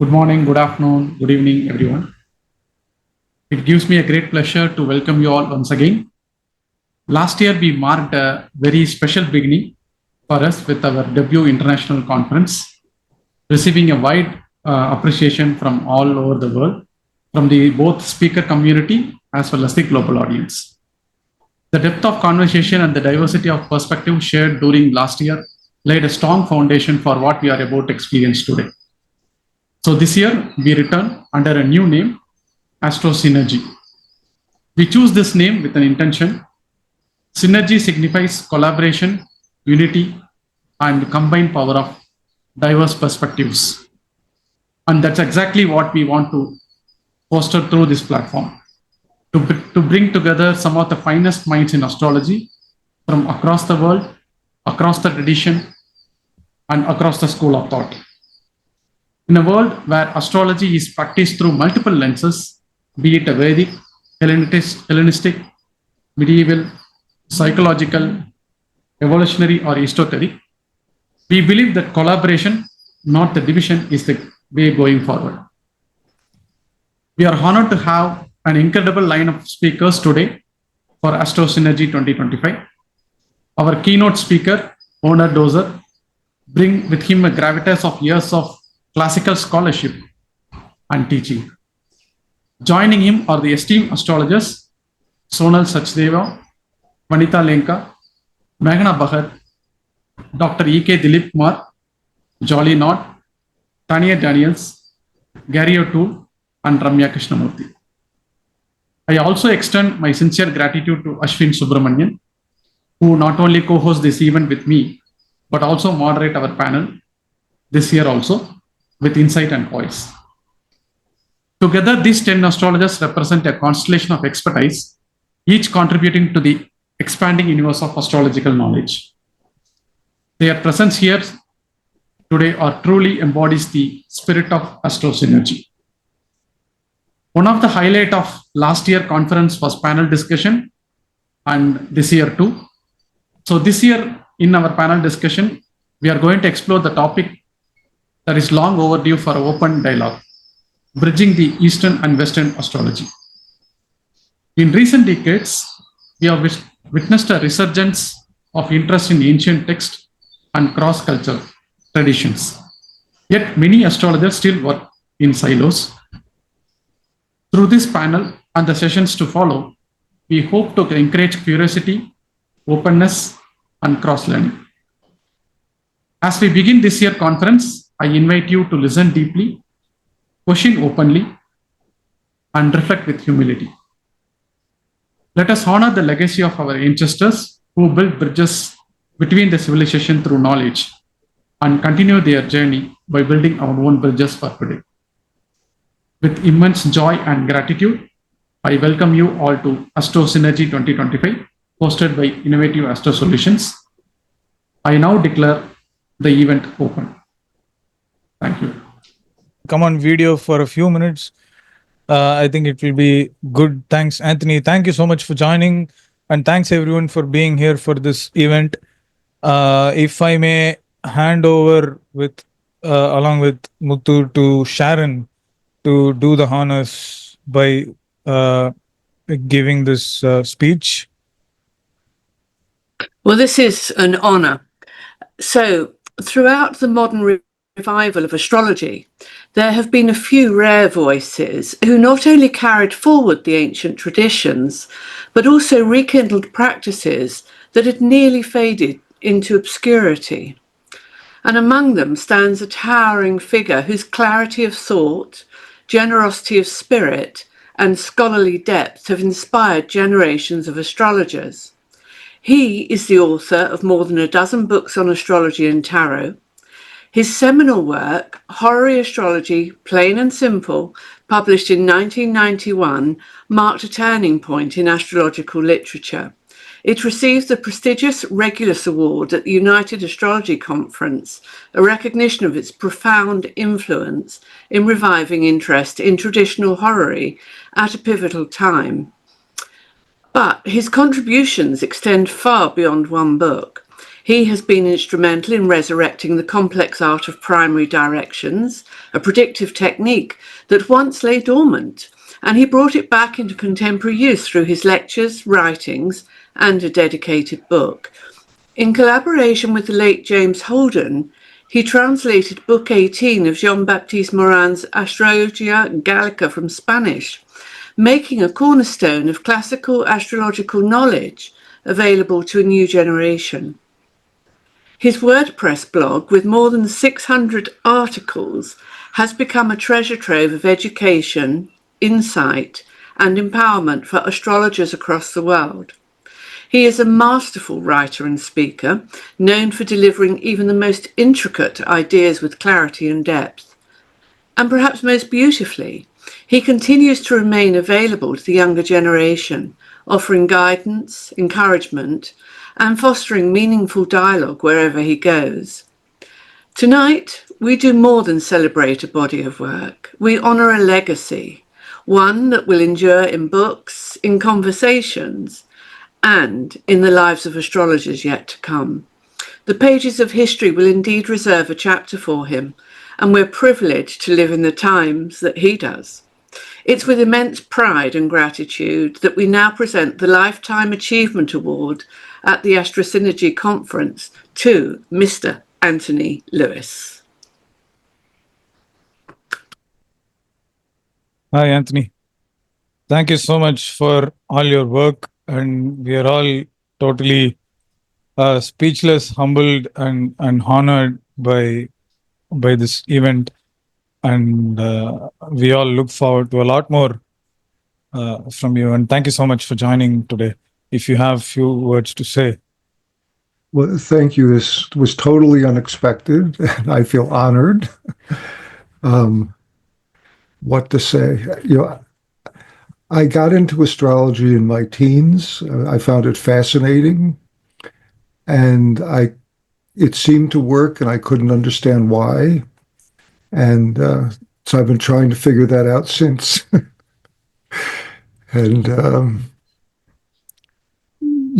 Good morning, good afternoon, good evening, everyone. It gives me a great pleasure to welcome you all once again. Last year, we marked a very special beginning for us with our debut international conference, receiving a wide appreciation from all over the world, from the both speaker community as well as the global audience. The depth of conversation and the diversity of perspective shared during last year laid a strong foundation for what we are about to experience today. So this year, we return under a new name, AstroSynergy. We choose this name with an intention. Synergy signifies collaboration, unity, and combined power of diverse perspectives. And that's exactly what we want to foster through this platform, to bring together some of the finest minds in astrology from across the world, across the tradition, and across the school of thought. In a world where astrology is practiced through multiple lenses, be it a Vedic, Hellenistic, medieval, psychological, evolutionary, or esoteric, we believe that collaboration, not the division, is the way going forward. We are honored to have an incredible line of speakers today for AstroSynergy 2025. Our keynote speaker, Owner Dozer, bring with him a gravitas of years of classical scholarship and teaching. Joining him are the esteemed astrologers, Sonal Sachdeva, Vanita Lenka, Meghna Bhagat, Dr. E.K. Dilip Kumar, Jolly Knott, Tanya Daniels, Gary O'Toole, and Ramya Krishnamurthy. I also extend my sincere gratitude to Aswin Subramanyan, who not only co-hosts this event with me, but also moderate our panel this year also with insight and poise. Together, these 10 astrologers represent a constellation of expertise, each contributing to the expanding universe of astrological knowledge. Their presence here today truly embodies the spirit of AstroSynergy. One of the highlights of last year's conference was panel discussion, and this year too. So this year in our panel discussion, we are going to explore the topic that is long overdue for open dialogue, bridging the Eastern and Western astrology. In recent decades, we have witnessed a resurgence of interest in ancient texts and cross-cultural traditions. Yet many astrologers still work in silos. Through this panel and the sessions to follow, we hope to encourage curiosity, openness, and cross-learning. As we begin this year's conference, I invite you to listen deeply, question openly, and reflect with humility. Let us honor the legacy of our ancestors who built bridges between the civilization through knowledge and continue their journey by building our own bridges for today. With immense joy and gratitude, I welcome you all to AstroSynergy 2025, hosted by Innovative Astro Solutions. I now declare the event open. Thank you. Come on video for a few minutes. I think it will be good. Thanks, Anthony. Thank you so much for joining, and thanks everyone for being here for this event. If I may hand over with along with Muthu to Sharon to do the honors by giving this speech. Well, this is an honor. So throughout the modern revival of astrology, there have been a few rare voices who not only carried forward the ancient traditions, but also rekindled practices that had nearly faded into obscurity. And among them stands a towering figure whose clarity of thought, generosity of spirit, and scholarly depth have inspired generations of astrologers. He is the author of more than a dozen books on astrology and tarot. His seminal work, Horary Astrology, Plain and Simple, published in 1991, marked a turning point in astrological literature. It received the prestigious Regulus Award at the United Astrology Conference, a recognition of its profound influence in reviving interest in traditional horary at a pivotal time. But his contributions extend far beyond one book. He has been instrumental in resurrecting the complex art of primary directions, a predictive technique that once lay dormant, and he brought it back into contemporary use through his lectures, writings, and a dedicated book. In collaboration with the late James Holden, he translated Book 18 of Jean-Baptiste Morin's Astrologia Gallica from Spanish, making a cornerstone of classical astrological knowledge available to a new generation. His WordPress blog, with more than 600 articles, has become a treasure trove of education, insight, and empowerment for astrologers across the world. He is a masterful writer and speaker, known for delivering even the most intricate ideas with clarity and depth. And perhaps most beautifully, he continues to remain available to the younger generation, offering guidance, encouragement, and fostering meaningful dialogue wherever he goes. Tonight, we do more than celebrate a body of work. We honour a legacy, one that will endure in books, in conversations, and in the lives of astrologers yet to come. The pages of history will indeed reserve a chapter for him, and we're privileged to live in the times that he does. It's with immense pride and gratitude that we now present the Lifetime Achievement Award at the AstroSynergy conference to Mr. Anthony Lewis. Hi, Anthony. Thank you so much for all your work, and we are all totally speechless, humbled, and honored by this event, and we all look forward to a lot more from you. And thank you so much for joining today. If you have few words to say. Well, thank you. This was totally unexpected, and I feel honored. What to say? I got into astrology in my teens. I found it fascinating, and it seemed to work, and I couldn't understand why. And so I've been trying to figure that out since. And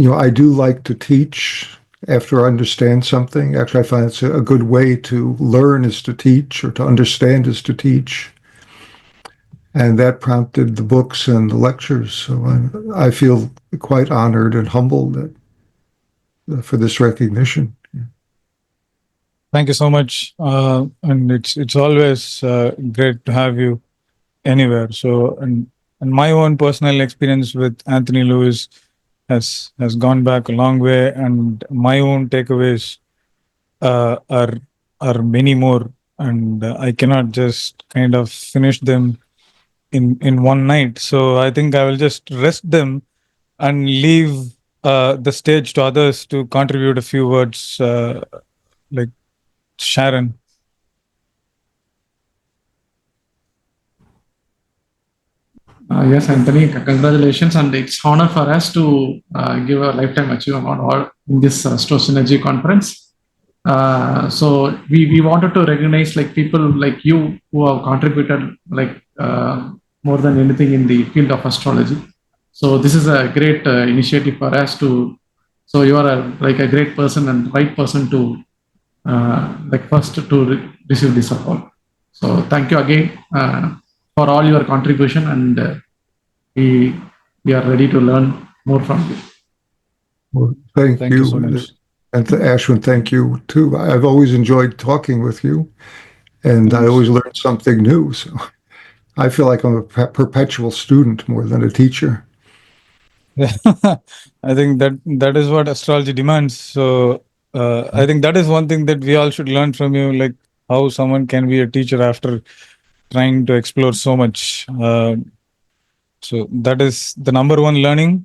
I do like to teach after I understand something. Actually, I find it's a good way to learn is to teach, or to understand is to teach. And that prompted the books and the lectures. So I feel quite honored and humbled for this recognition. Thank you so much. And it's always great to have you anywhere. So, and my own personal experience with Anthony Lewis has gone back a long way, and my own takeaways are many more, and I cannot just kind of finish them in one night. So I think I will just rest them and leave the stage to others to contribute a few words, like Sharon. Yes, Anthony, congratulations, and it's honor for us to give a lifetime achievement award in this AstroSynergy conference. So we wanted to recognize like people like you who have contributed like more than anything in the field of astrology. So this is a great initiative for us to. So you are like a great person and right person to like first to receive this award. So thank you again for all your contribution, and we are ready to learn more from you. Well, thank you so much. And to Aswin, thank you too. I've always enjoyed talking with you, and I always learn something new. So I feel like I'm a perpetual student more than a teacher. Yeah, I think that is what astrology demands. So I think that is one thing that we all should learn from you, like how someone can be a teacher after trying to explore so much. So that is the number one learning.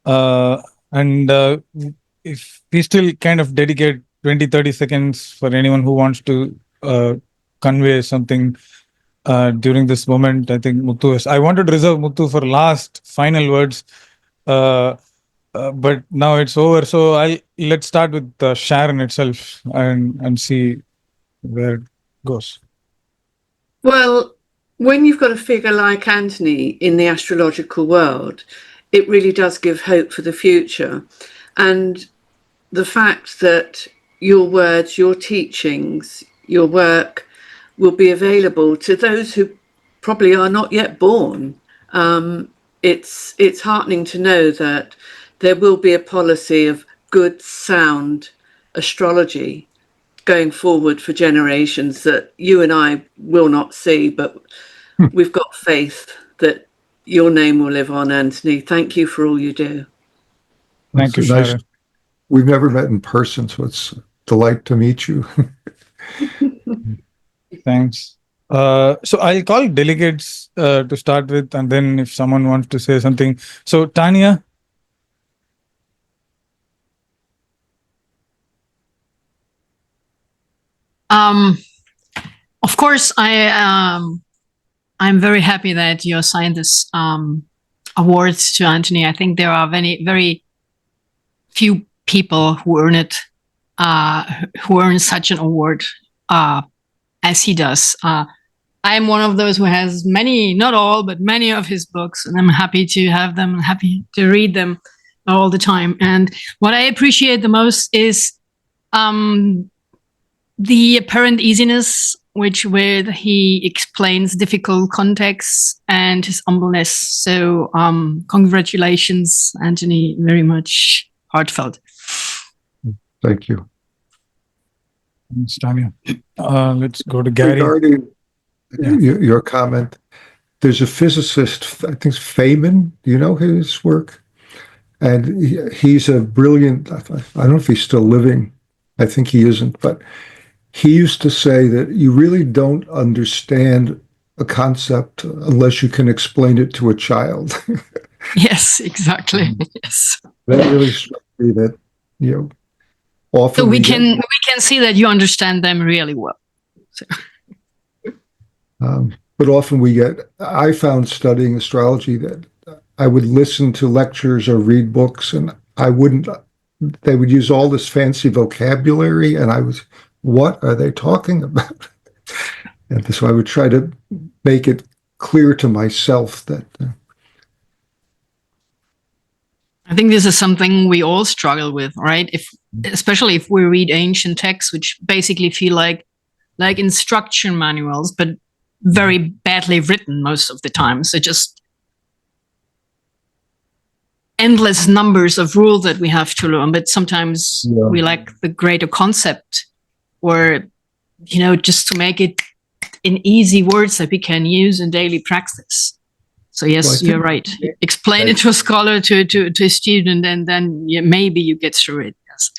And if we still kind of dedicate 20-30 seconds for anyone who wants to convey something during this moment, I think I wanted to reserve Muthu for last final words, but now it's over. So let's start with Sharon itself and see where it goes. Well, when you've got a figure like Anthony in the astrological world, it really does give hope for the future. And the fact that your words, your teachings, your work will be available to those who probably are not yet born. It's heartening to know that there will be a policy of good, sound astrology going forward for generations that you and I will not see, but we've got faith that your name will live on, Anthony. Thank you for all you do. Thank you, Nice. Sharon. We've never met in person, so it's a delight to meet you. Thanks. So I'll call delegates to start with, and then if someone wants to say something. So Tanya. Of course, I'm very happy that you assigned this awards to Anthony. I think there are very few people who earn it, who earn such an award as he does. I am one of those who has many, not all, but many of his books, and I'm happy to have them, happy to read them all the time. And what I appreciate the most is the apparent easiness with he explains difficult contexts and his humbleness. So congratulations, Anthony, very much heartfelt. Thank you. Thanks, Tanya. Let's go to Gary. Regarding your comment, there's a physicist, I think it's Feynman. Do you know his work? And he's a brilliant, I don't know if he's still living. I think he isn't, but he used to say that you really don't understand a concept unless you can explain it to a child. Yes, exactly. Yes. That really struck me that, often so we can see that you understand them really well. So. But often I found studying astrology that I would listen to lectures or read books, and they would use all this fancy vocabulary, and what are they talking about? And so I would try to make it clear to myself that. I think this is something we all struggle with, right? Especially if we read ancient texts, which basically feel like instruction manuals, but very badly written most of the time. So just endless numbers of rules that we have to learn, but sometimes we lack the greater concept, or just to make it in easy words that we can use in daily practice. So yes, you're right. Explain it to a scholar, to a student, and then maybe you get through it. Yes.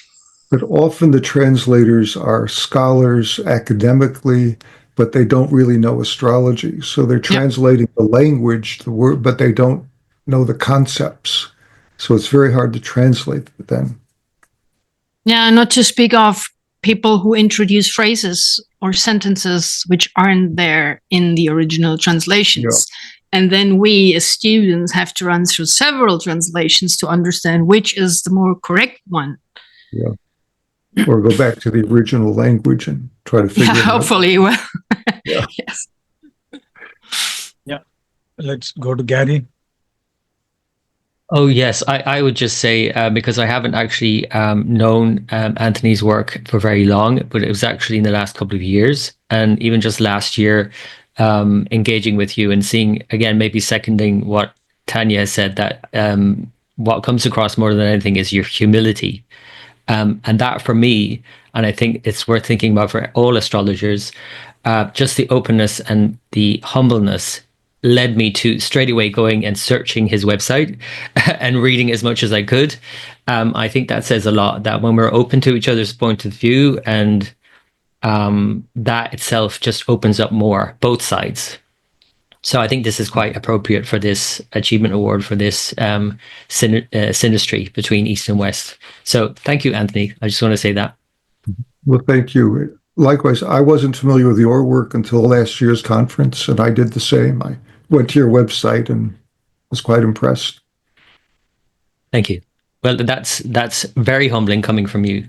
But often the translators are scholars academically, but they don't really know astrology. So they're translating the language, the word, but they don't know the concepts. So it's very hard to translate them. Yeah, not to speak of people who introduce phrases or sentences which aren't there in the original translations. Yeah. And then we as students have to run through several translations to understand which is the more correct one. Yeah. Or go back to the original language and try to figure it out. Hopefully. Well, yes. Yeah. Let's go to Gary. Oh, yes. I would just say, because I haven't actually known Anthony's work for very long, but it was actually in the last couple of years. And even just last year, engaging with you and seeing, again, maybe seconding what Tanya has said, that what comes across more than anything is your humility. And that for me, and I think it's worth thinking about for all astrologers, just the openness and the humbleness led me to straight away going and searching his website and reading as much as I could. I think that says a lot, that when we're open to each other's point of view, and that itself just opens up more, both sides. So I think this is quite appropriate for this achievement award, for this synastry between East and West. So thank you, Anthony. I just want to say that. Well, thank you. Likewise, I wasn't familiar with your work until last year's conference, and I did the same. I went to your website and was quite impressed. Thank you. Well, that's very humbling coming from you,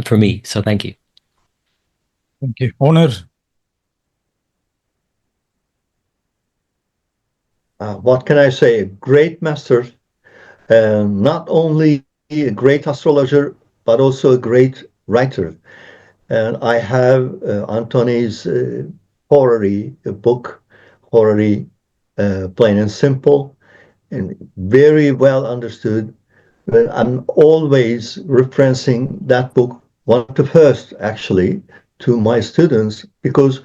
for me. So thank you. Thank you. Honor. What can I say? A great master, not only a great astrologer, but also a great writer. And I have Anthony's horary book, horary plain and simple, and very well understood. But I'm always referencing that book, one of the first actually, to my students because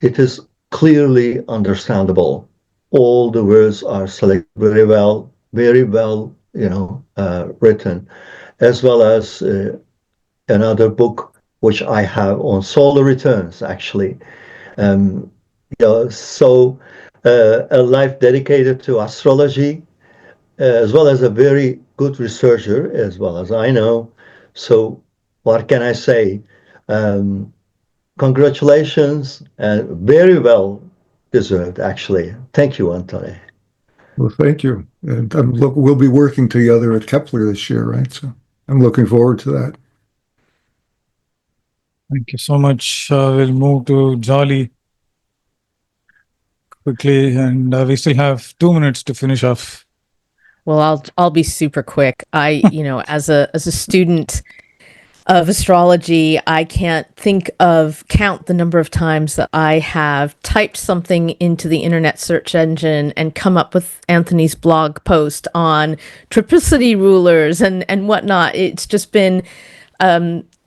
it is clearly understandable. All the words are selected very well, written, as well as another book which I have on solar returns, actually. Um, so a life dedicated to astrology, as well as a very good researcher, as well as I know. So what can I say? Congratulations, and very well deserved, actually. Thank you, Anthony. Well, thank you. And we'll be working together at Kepler this year, right? So I'm looking forward to that. Thank you so much. We'll move to Jolly quickly, and we still have 2 minutes to finish off. Well, I'll be super quick. As a student of astrology, I can't count the number of times that I have typed something into the internet search engine and come up with Anthony's blog post on triplicity rulers and whatnot. It's just been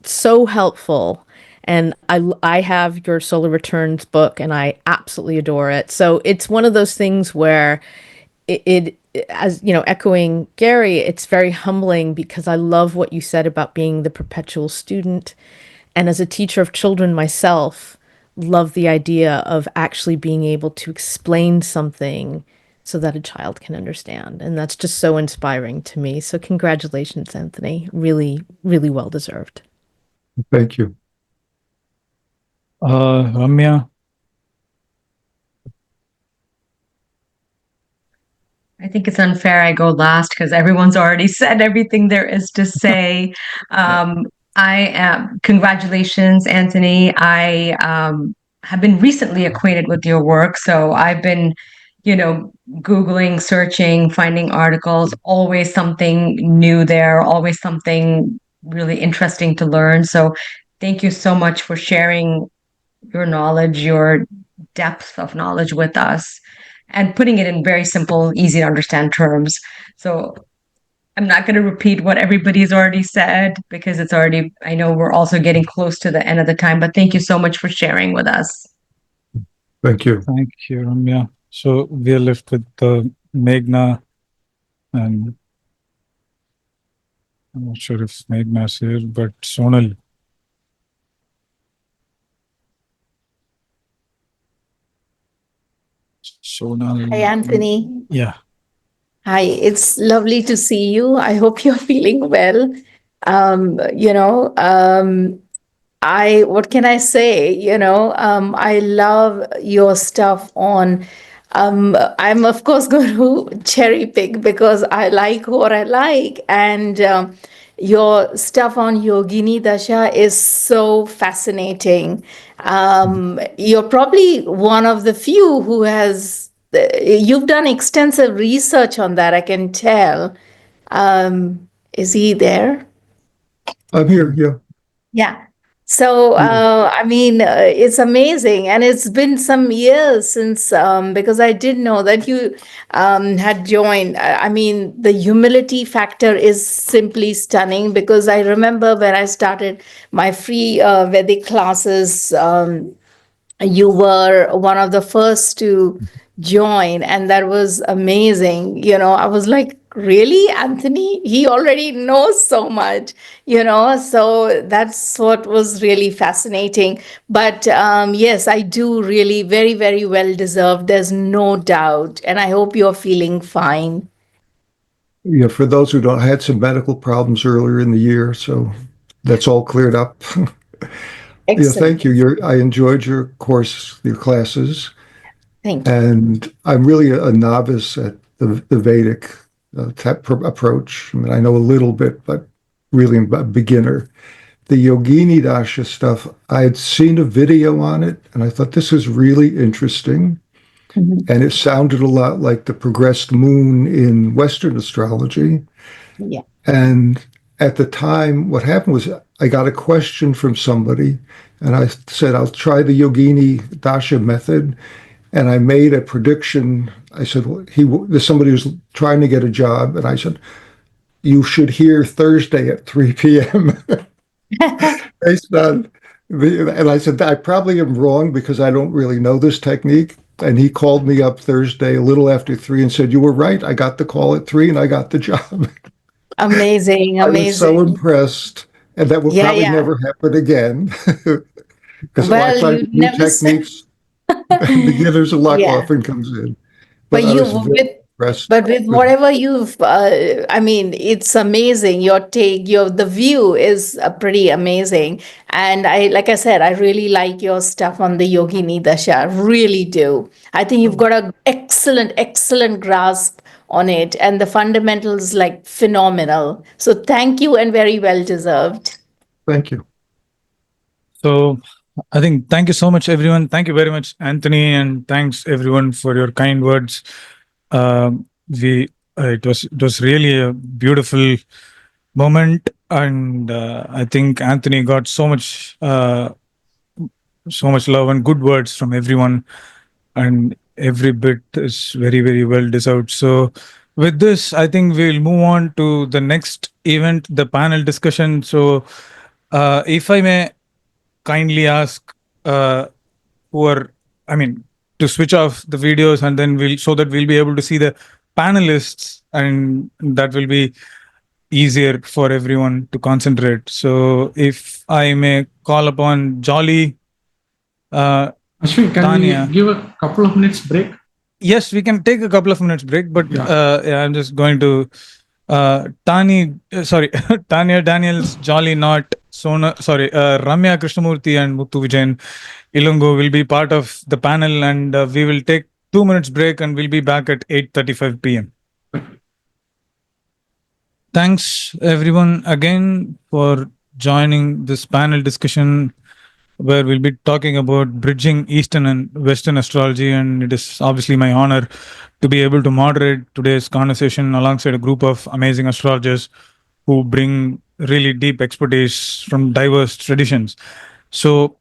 so helpful. And I have your Solar Returns book, and I absolutely adore it. So it's one of those things where it as you know, echoing Gary, it's very humbling because I love what you said about being the perpetual student. And as a teacher of children myself, love the idea of actually being able to explain something so that a child can understand. And that's just so inspiring to me. So congratulations, Anthony. Really, really well deserved. Thank you. Ramya. I think it's unfair I go last because everyone's already said everything there is to say. Congratulations, Anthony. I have been recently acquainted with your work, so I've been, Googling, searching, finding articles, always something new there, always something really interesting to learn. So thank you so much for sharing your knowledge, your depth of knowledge with us, and putting it in very simple, easy to understand terms. So I'm not going to repeat what everybody's already said because I know we're also getting close to the end of the time, but thank you so much for sharing with us. Thank you. Thank you, Ramya. So we are left with Meghna, and I'm not sure if Meghna is here, but Sonal. Sonal. Hi, Anthony. Yeah. Hi, it's lovely to see you. I hope you're feeling well. What can I say? I love your stuff on. I'm of course going to cherry pick because I like what I like, and your stuff on Yogini Dasha is so fascinating. You're probably one of the few who has. You've done extensive research on that, I can tell. Is he there? I'm here, yeah. Yeah. So, it's amazing. And it's been some years since, because I did know that you had joined. The humility factor is simply stunning because I remember when I started my free Vedic classes, you were one of the first to join, and that was amazing. I was like, really, Anthony? He already knows so much, so that's what was really fascinating. But yes, I do really very, very well deserved. There's no doubt. And I hope you're feeling fine. Yeah, for those who don't, I had some medical problems earlier in the year, so that's all cleared up. Yeah, thank you. I enjoyed your course, your classes. Thank you. And I'm really a novice at the Vedic approach. I know a little bit, but really a beginner. The Yogini Dasha stuff, I had seen a video on it, and I thought this is really interesting. Mhm. And it sounded a lot like the progressed moon in Western astrology. Yeah. And at the time, what happened was I got a question from somebody, and I said, I'll try the Yogini Dasha method. And I made a prediction. I said, well, there's somebody who's trying to get a job. And I said, you should hear Thursday at 3 p.m. based on and I said, I probably am wrong because I don't really know this technique. And he called me up Thursday a little after 3 and said, you were right. I got the call at 3 and I got the job. Amazing, I was so amazing. impressed. And that will Yeah, probably yeah. never happen again. Because Well, I find you new never said. techniques, beginner's luck Yeah. often comes in. But I you was very impressed. but with whatever you've, I mean, it's amazing. Your take, the view is pretty amazing. And like I said, I really like your stuff on the Yogini Dasha. Really do. I think you've got an excellent grasp on it, and the fundamentals like phenomenal. So thank you, and very well deserved. Thank you. So I think thank you so much, everyone. Thank you very much, Anthony, and thanks everyone for your kind words. It was really a beautiful moment, and I think Anthony got so much love and good words from everyone, and every bit is very well deserved. So with this, I think we'll move on to the next event, the panel discussion. So if I may kindly ask to switch off the videos, and then we'll be able to see the panelists, and that will be easier for everyone to concentrate. So if I may call upon Jolly, Ashwin, can Tanya. we give a couple of minutes break? Yes, we can take a couple of minutes break, but Yeah. I'm just going to Tanya Daniels, Jolly Knot, Ramya Krishnamurthy and Muthu Vijayan Elango will be part of the panel, and we will take 2 minutes break, and we'll be back at 8:35 p.m. Thanks everyone again for joining this panel discussion, where we'll be talking about bridging Eastern and Western astrology. And it is obviously my honor to be able to moderate today's conversation alongside a group of amazing astrologers who bring really deep expertise from diverse traditions. So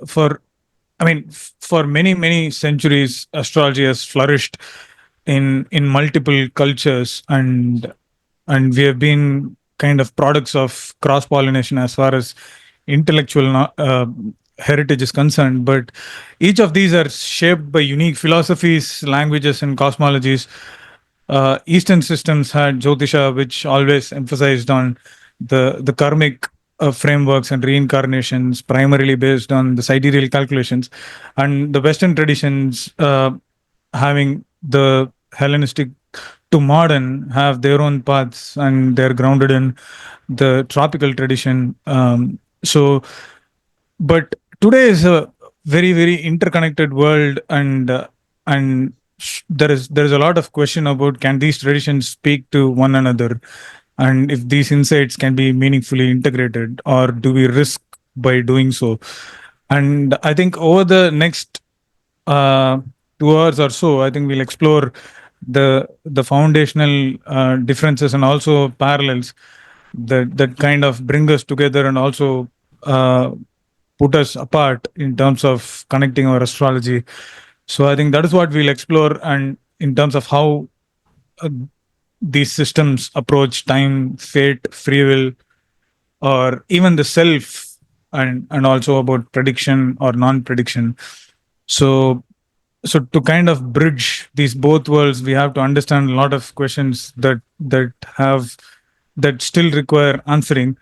for many centuries, astrology has flourished in multiple cultures, and we have been kind of products of cross-pollination as far as intellectual heritage is concerned. But each of these are shaped by unique philosophies, languages, and cosmologies. Eastern systems had Jyotisha, which always emphasized on the karmic frameworks and reincarnations, primarily based on the sidereal calculations, and the Western traditions, having the Hellenistic to modern, have their own paths, and they're grounded in the tropical tradition. But today is a very interconnected world, and there is a lot of question about, can these traditions speak to one another, and if these insights can be meaningfully integrated, or do we risk by doing so? And I think over the next 2 hours or so, I think we'll explore the foundational differences and also parallels that kind of bring us together, and also put us apart in terms of connecting our astrology. So I think that is what we'll explore, and in terms of how these systems approach time, fate, free will, or even the self, and also about prediction or non-prediction. So to kind of bridge these both worlds, we have to understand a lot of questions that still require answering,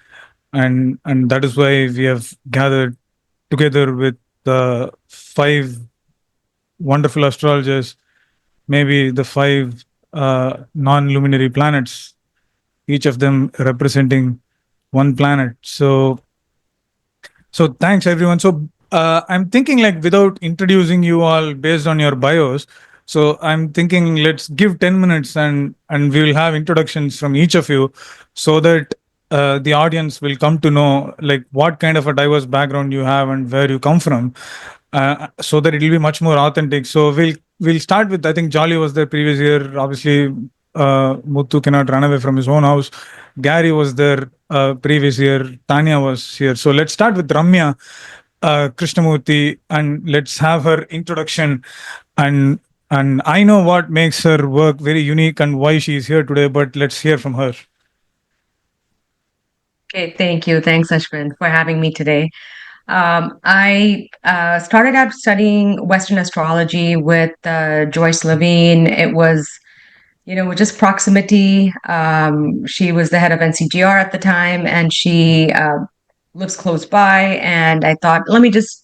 and that is why we have gathered together with the 5 wonderful astrologers, maybe the 5 non-luminary planets, each of them representing one planet. So thanks everyone. So I'm thinking, like, without introducing you all based on your bios, so I'm thinking let's give 10 minutes, and we will have introductions from each of you, so that the audience will come to know, like, what kind of a diverse background you have and where you come from, so that it will be much more authentic. So we'll start with, I think Jolly was there previous year. Obviously, Muthu cannot run away from his own house. Gary was there previous year Tanya was here. So let's start with Ramya Krishnamurthy, and let's have her introduction. And I know what makes her work very unique and why she is here today, but let's hear from her. Okay, thank you. Thanks, Ashwin, for having me today. I started out studying Western astrology with Joyce Levine. It was, with just proximity. She was the head of NCGR at the time, and she lives close by. And I thought, let me just,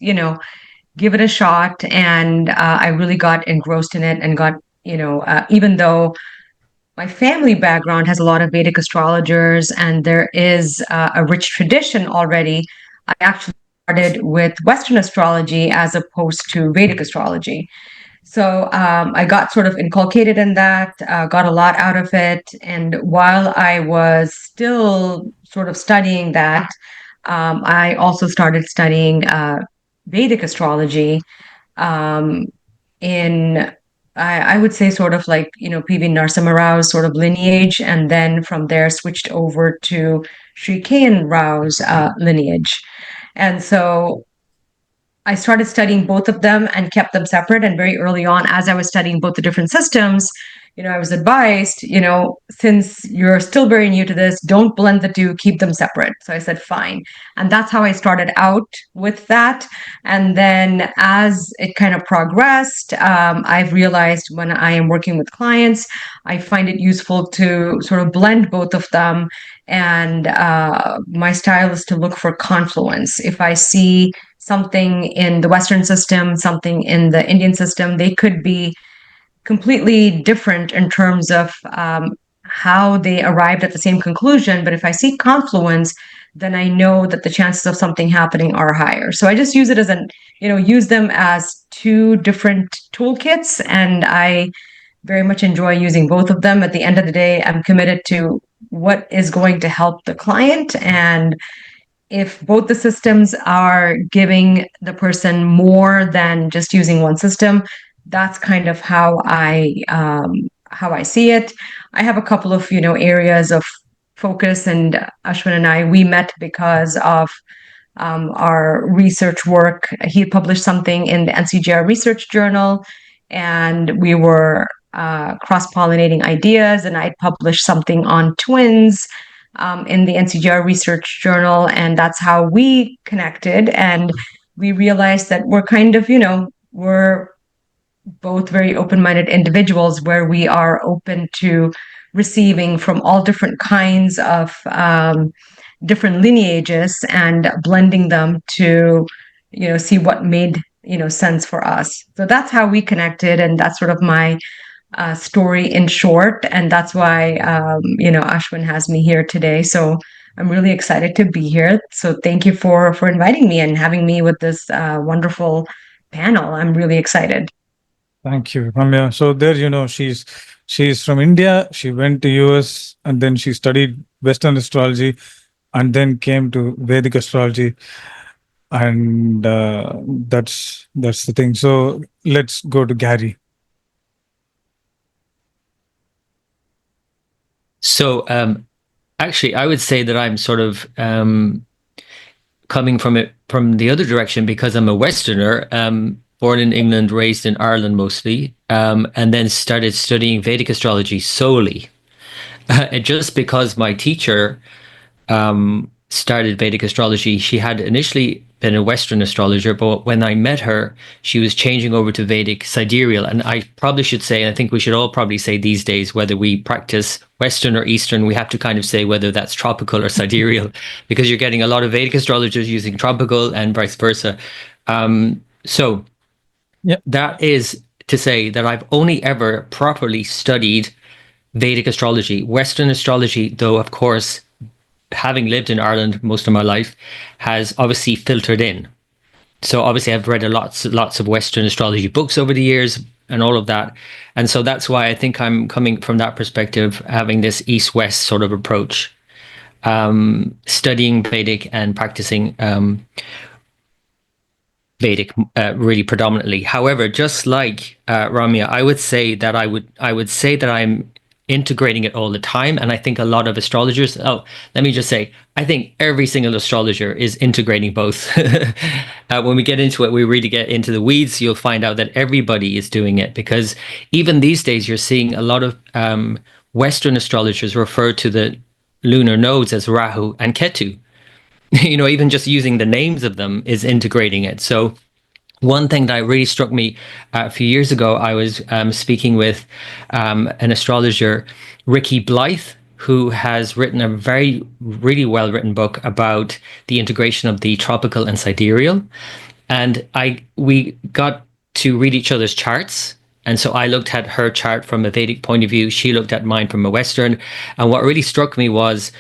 give it a shot. And I really got engrossed in it and got, even though my family background has a lot of Vedic astrologers and there is a rich tradition already, I actually started with Western astrology as opposed to Vedic astrology. So I got sort of inculcated in that, got a lot out of it. And while I was still sort of studying that, I also started studying Vedic astrology in I would say sort of like, P.V. Narasimha Rao's sort of lineage, and then from there switched over to Sri K.N. Rao's lineage. And so I started studying both of them and kept them separate. And very early on, as I was studying both the different systems, I was advised, since you're still very new to this, don't blend the two, keep them separate. So I said, fine. And that's how I started out with that. And then as it kind of progressed, I've realized when I am working with clients, I find it useful to sort of blend both of them. And my style is to look for confluence. If I see something in the Western system, something in the Indian system, they could be completely different in terms of how they arrived at the same conclusion. But if I see confluence, then I know that the chances of something happening are higher. So I just use it as use them as two different toolkits. And I very much enjoy using both of them. At the end of the day, I'm committed to what is going to help the client. And if both the systems are giving the person more than just using one system, that's kind of how I see it. I have a couple of areas of focus, and Ashwin and we met because of our research work. He published something in the NCGR Research Journal, and we were cross-pollinating ideas, and I published something on twins in the NCGR Research Journal, and that's how we connected. And we realized that we're kind of, we're both very open-minded individuals where we are open to receiving from all different kinds of different lineages and blending them to, see what made, sense for us. So that's how we connected, and that's sort of my story in short. And that's why, Ashwin has me here today. So I'm really excited to be here. So thank you for inviting me and having me with this wonderful panel. I'm really excited. Thank you, Ramya. So there, she's from India. She went to US and then she studied Western astrology and then came to Vedic astrology. And that's the thing. So let's go to Gary. So actually, I would say that I'm sort of coming from the other direction because I'm a Westerner, born in England, raised in Ireland mostly, and then started studying Vedic astrology solely. Just because my teacher started Vedic astrology, she had initially been a Western astrologer, but when I met her, she was changing over to Vedic Sidereal. And I probably should say, I think we should all probably say these days, whether we practice Western or Eastern, we have to kind of say whether that's tropical or sidereal, because you're getting a lot of Vedic astrologers using tropical and vice versa. So that is to say that I've only ever properly studied Vedic astrology. Western astrology, though, of course, having lived in Ireland most of my life, has obviously filtered in. So obviously I've read lots of Western astrology books over the years and all of that. And so that's why I think I'm coming from that perspective, having this East-West sort of approach, studying Vedic and practicing Vedic really predominantly. However, just like Ramya, I would say that I'm integrating it all the time. And I think a lot of astrologers, let me just say, I think every single astrologer is integrating both. When we get into it, we really get into the weeds, you'll find out that everybody is doing it, because even these days you're seeing a lot of Western astrologers refer to the lunar nodes as Rahu and Ketu. Even just using the names of them is integrating it. So one thing that really struck me a few years ago, I was speaking with an astrologer, Ricky Blythe, who has written a really well-written book about the integration of the tropical and sidereal. And we got to read each other's charts. And so I looked at her chart from a Vedic point of view. She looked at mine from a Western. And what really struck me was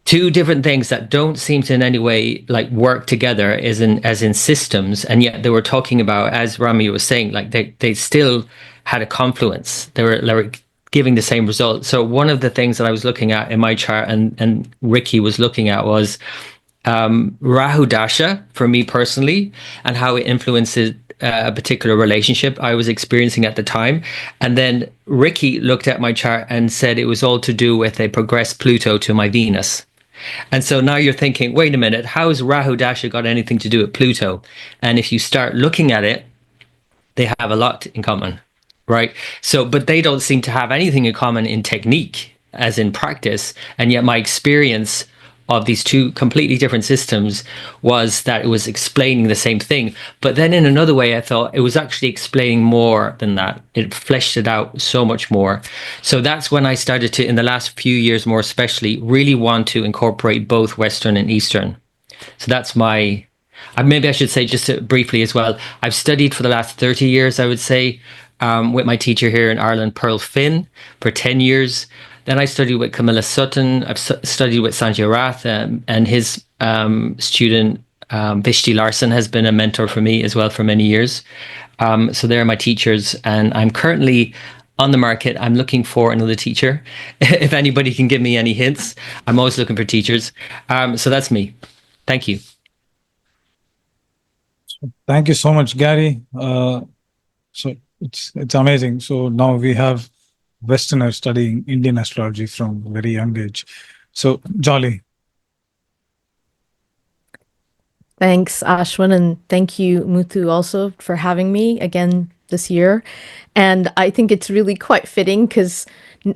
two different things that don't seem to in any way like work together as in systems, and yet they were talking about, as Rami was saying, like they still had a confluence. They were giving the same result. So one of the things that I was looking at in my chart and Ricky was looking at was Rahu Dasha for me personally, and how it influences a particular relationship I was experiencing at the time. And then Ricky looked at my chart and said it was all to do with a progressed Pluto to my Venus. And so now you're thinking, wait a minute, how has Rahu Dasha got anything to do with Pluto? And if you start looking at it, they have a lot in common, right? So, but they don't seem to have anything in common in technique, as in practice. And yet my experience of these two completely different systems was that it was explaining the same thing. But then in another way, I thought it was actually explaining more than that. It fleshed it out so much more. So that's when I started to, in the last few years more especially, really want to incorporate both Western and Eastern. So that's maybe I should say just briefly as well, I've studied for the last 30 years, I would say, with my teacher here in Ireland, Pearl Finn, for 10 years. Then I studied with Camilla Sutton. I've studied with Sanjay Rath, and his student, Vishti Larson, has been a mentor for me as well for many years. So they're my teachers, and I'm currently on the market. I'm looking for another teacher. If anybody can give me any hints, I'm always looking for teachers. So that's me. Thank you. Thank you so much, Gary. So it's amazing. So now we have Westerners studying Indian astrology from a very young age. So, Jolly. Thanks, Aswin, and thank you, Muthu, also for having me again this year. And I think it's really quite fitting because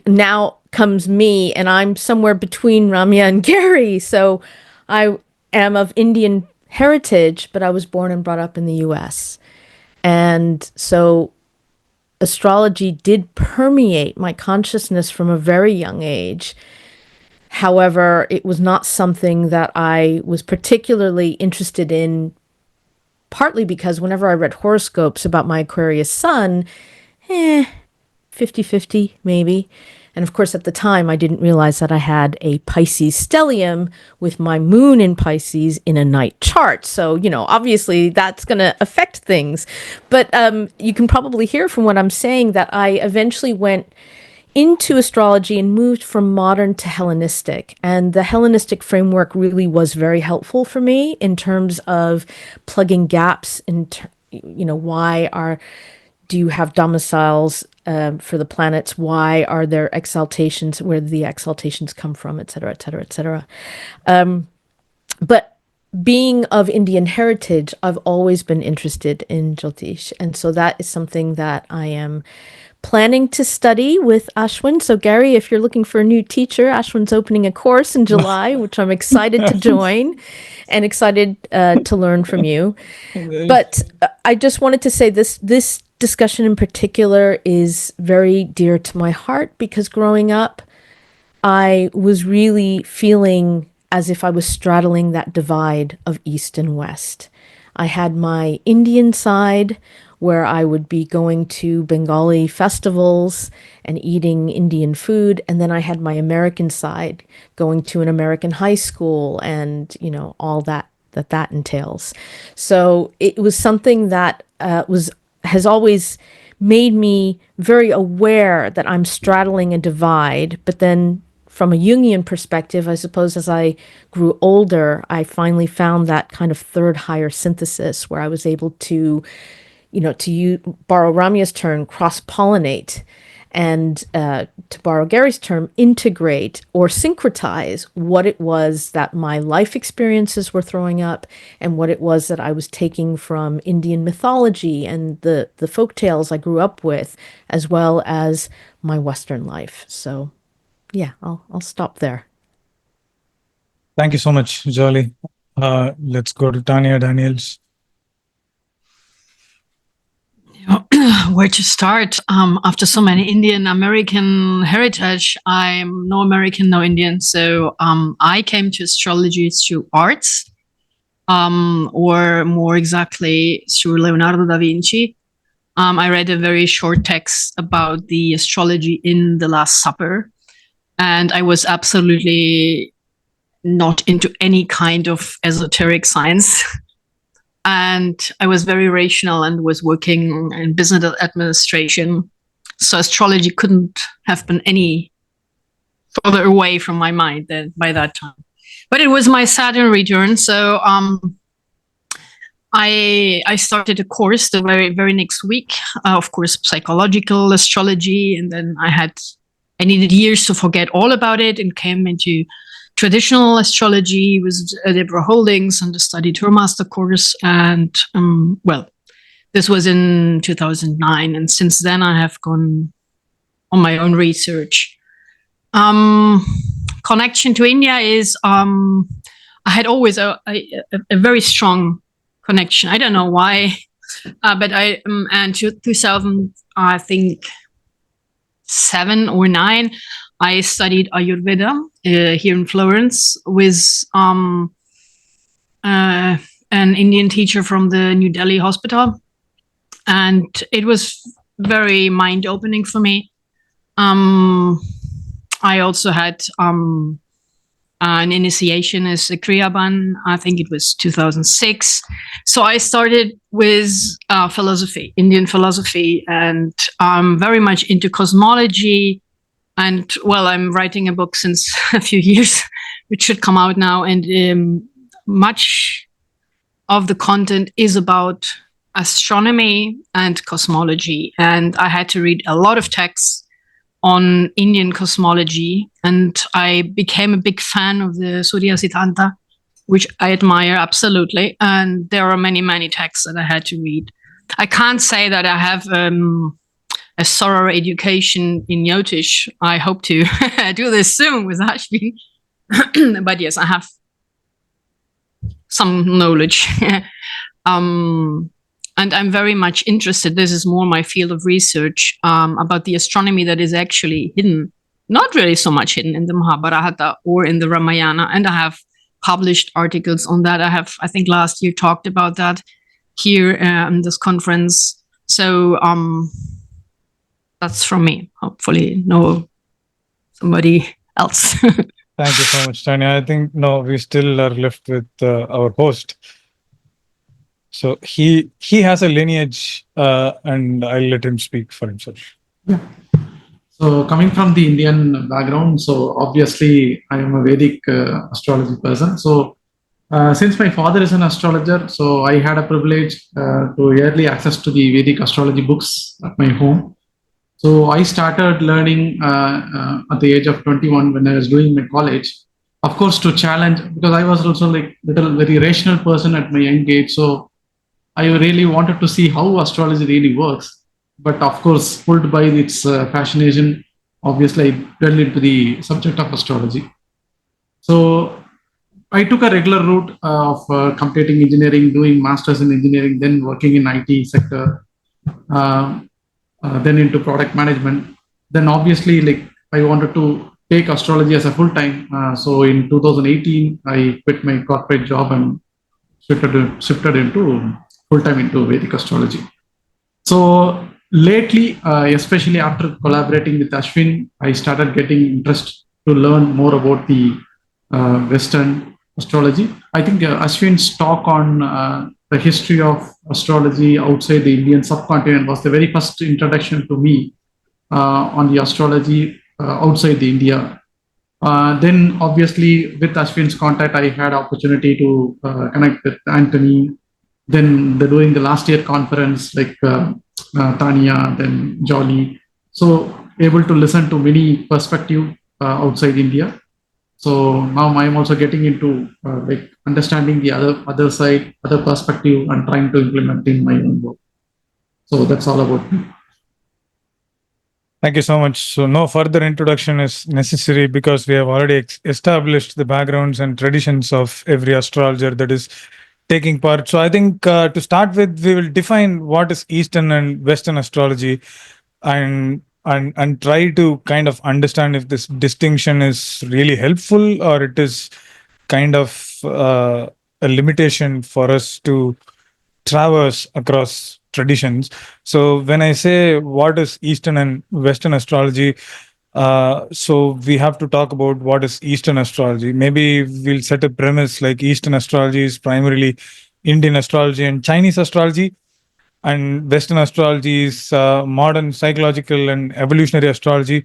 now comes me, and I'm somewhere between Ramya and Gary. So I am of Indian heritage, but I was born and brought up in the US. And so astrology did permeate my consciousness from a very young age. However, it was not something that I was particularly interested in, partly because whenever I read horoscopes about my Aquarius sun, 50-50 maybe. And of course, at the time, I didn't realize that I had a Pisces stellium with my moon in Pisces in a night chart. So, obviously that's going to affect things. But you can probably hear from what I'm saying that I eventually went into astrology and moved from modern to Hellenistic. And the Hellenistic framework really was very helpful for me in terms of plugging gaps in, why do you have domiciles for the planets? Why are there exaltations? Where do the exaltations come from, et cetera, et cetera, et cetera. But being of Indian heritage, I've always been interested in Jyotish. And so that is something that I am planning to study with Aswin. So Gary, if you're looking for a new teacher, Aswin's opening a course in July, which I'm excited to join and excited to learn from you. But I just wanted to say this discussion in particular is very dear to my heart because growing up, I was really feeling as if I was straddling that divide of East and West. I had my Indian side where I would be going to Bengali festivals and eating Indian food. And then I had my American side going to an American high school and, all that entails. So it was something that has always made me very aware that I'm straddling a divide. But then from a Jungian perspective, I suppose as I grew older, I finally found that kind of third higher synthesis where I was able to, borrow Ramya's term, cross-pollinate and, to borrow Gary's term, integrate or syncretize what it was that my life experiences were throwing up and what it was that I was taking from Indian mythology and the folk tales I grew up with, as well as my Western life. So yeah, I'll stop there. Thank you so much, Jolly. Let's go to Tanya Daniels. Where to start? After so many Indian American heritage, I'm no American, no Indian. So I came to astrology through arts, or more exactly through Leonardo da Vinci. I read a very short text about the astrology in The Last Supper, and I was absolutely not into any kind of esoteric science. And I was very rational and was working in business administration. So astrology couldn't have been any further away from my mind than by that time. But it was my Saturn return. So I started a course the very next week, of course, psychological astrology. And then I needed years to forget all about it and came into traditional astrology with Deborah Holdings and studied her master course. And well, this was in 2009. And since then I have gone on my own research. Connection to India is, I had always a very strong connection. I don't know why, but and 2000, I think 7 or 9, I studied Ayurveda here in Florence with an Indian teacher from the New Delhi hospital. And it was very mind-opening for me. I also had an initiation as a Kriyaban. I think it was 2006. So I started with philosophy, Indian philosophy, and I'm very much into cosmology. And well, I'm writing a book since a few years, which should come out now. And much of the content is about astronomy and cosmology. And I had to read a lot of texts on Indian cosmology. And I became a big fan of the Surya Siddhanta, which I admire absolutely. And there are many, many texts that I had to read. I can't say that I have a thorough education in Jyotish. I hope to do this soon with Aswin. But yes, I have some knowledge. And I'm very much interested, this is more my field of research, about the astronomy that is actually hidden, not really so much hidden in the Mahabharata or in the Ramayana. And I have published articles on that. I think last year talked about that here in this conference. So that's from me. Hopefully know somebody else. Thank you so much, Tanya. I think we still are left with our host. So he has a lineage, and I'll let him speak for himself. Yeah. So coming from the Indian background, so obviously I am a Vedic astrology person. So since my father is an astrologer, so I had a privilege to early access to the Vedic astrology books at my home. So I started learning at the age of 21 when I was doing my college. Of course, to challenge, because I was also like very rational person at my young age. So I really wanted to see how astrology really works. But of course, pulled by its fascination, obviously I delved into the subject of astrology. So I took a regular route of completing engineering, doing masters in engineering, then working in IT sector, then into product management. Then obviously, like I wanted to take astrology as a full-time. So in 2018, I quit my corporate job and shifted into full-time into Vedic astrology. So lately, especially after collaborating with Aswin, I started getting interest to learn more about the Western astrology. I think Aswin's talk on the history of astrology outside the Indian subcontinent was the very first introduction to me on the astrology outside the India. Then obviously with Aswin's contact, I had opportunity to connect with Anthony. Then doing the last year conference like Tanya, then Jolly. So able to listen to many perspective outside India. So now I am also getting into like understanding the other side, other perspective, and trying to implement in my own work. So that's all about me. Thank you so much. So no further introduction is necessary because we have already established the backgrounds and traditions of every astrologer that is taking part. So I think to start with, we will define what is Eastern and Western astrology, and try to kind of understand if this distinction is really helpful or it is kind of a limitation for us to traverse across traditions. So when I say what is Eastern and Western astrology, so we have to talk about what is Eastern astrology. Maybe we'll set a premise like Eastern astrology is primarily Indian astrology and Chinese astrology, and Western astrology is modern psychological and evolutionary astrology,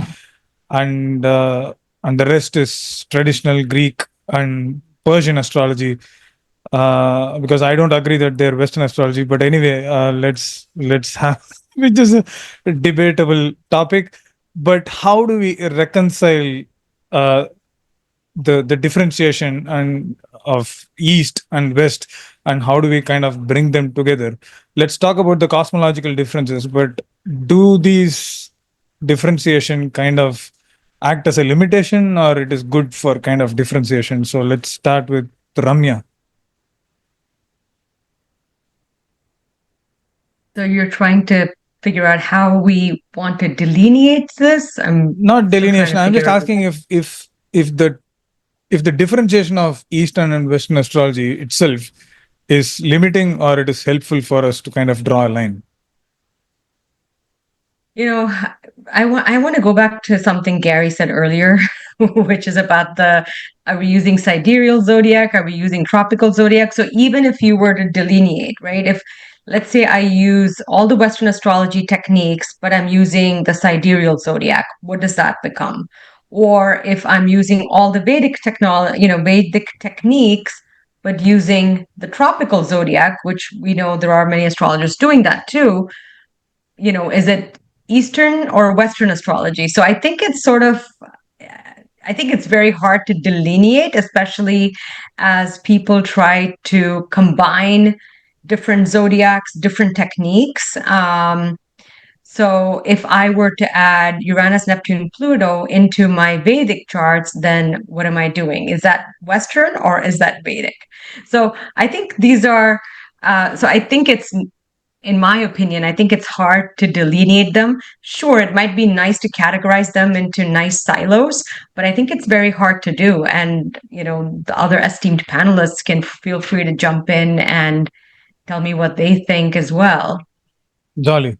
and the rest is traditional Greek and Persian astrology. Because I don't agree that they're Western astrology, but anyway, let's have which is a debatable topic. But how do we reconcile uh, the differentiation and of East and West, and how do we kind of bring them together? Let's talk about the cosmological differences. But do these differentiation kind of act as a limitation, or it is good for kind of differentiation? So let's start with Ramya. So you're trying to figure out how we want to delineate this? I'm Not still trying to delineation. I'm just figure out- asking if the differentiation of Eastern and Western astrology itself is limiting or it is helpful for us to kind of draw a line. You know, I want to go back to something Gary said earlier, which is about are we using sidereal zodiac? Are we using tropical zodiac? So even if you were to delineate, right? If let's say I use all the Western astrology techniques, but I'm using the sidereal zodiac, what does that become? Or if I'm using all the Vedic technology, Vedic techniques, but using the tropical zodiac, which we know there are many astrologers doing that too, is it Eastern or Western astrology? So I think it's very hard to delineate, especially as people try to combine different zodiacs, different techniques. So if I were to add Uranus, Neptune, Pluto into my Vedic charts, then what am I doing? Is that Western or is that Vedic? So I think these are, in my opinion, I think it's hard to delineate them. Sure, it might be nice to categorize them into nice silos, but I think it's very hard to do. And, the other esteemed panelists can feel free to jump in and tell me what they think as well. Jolly.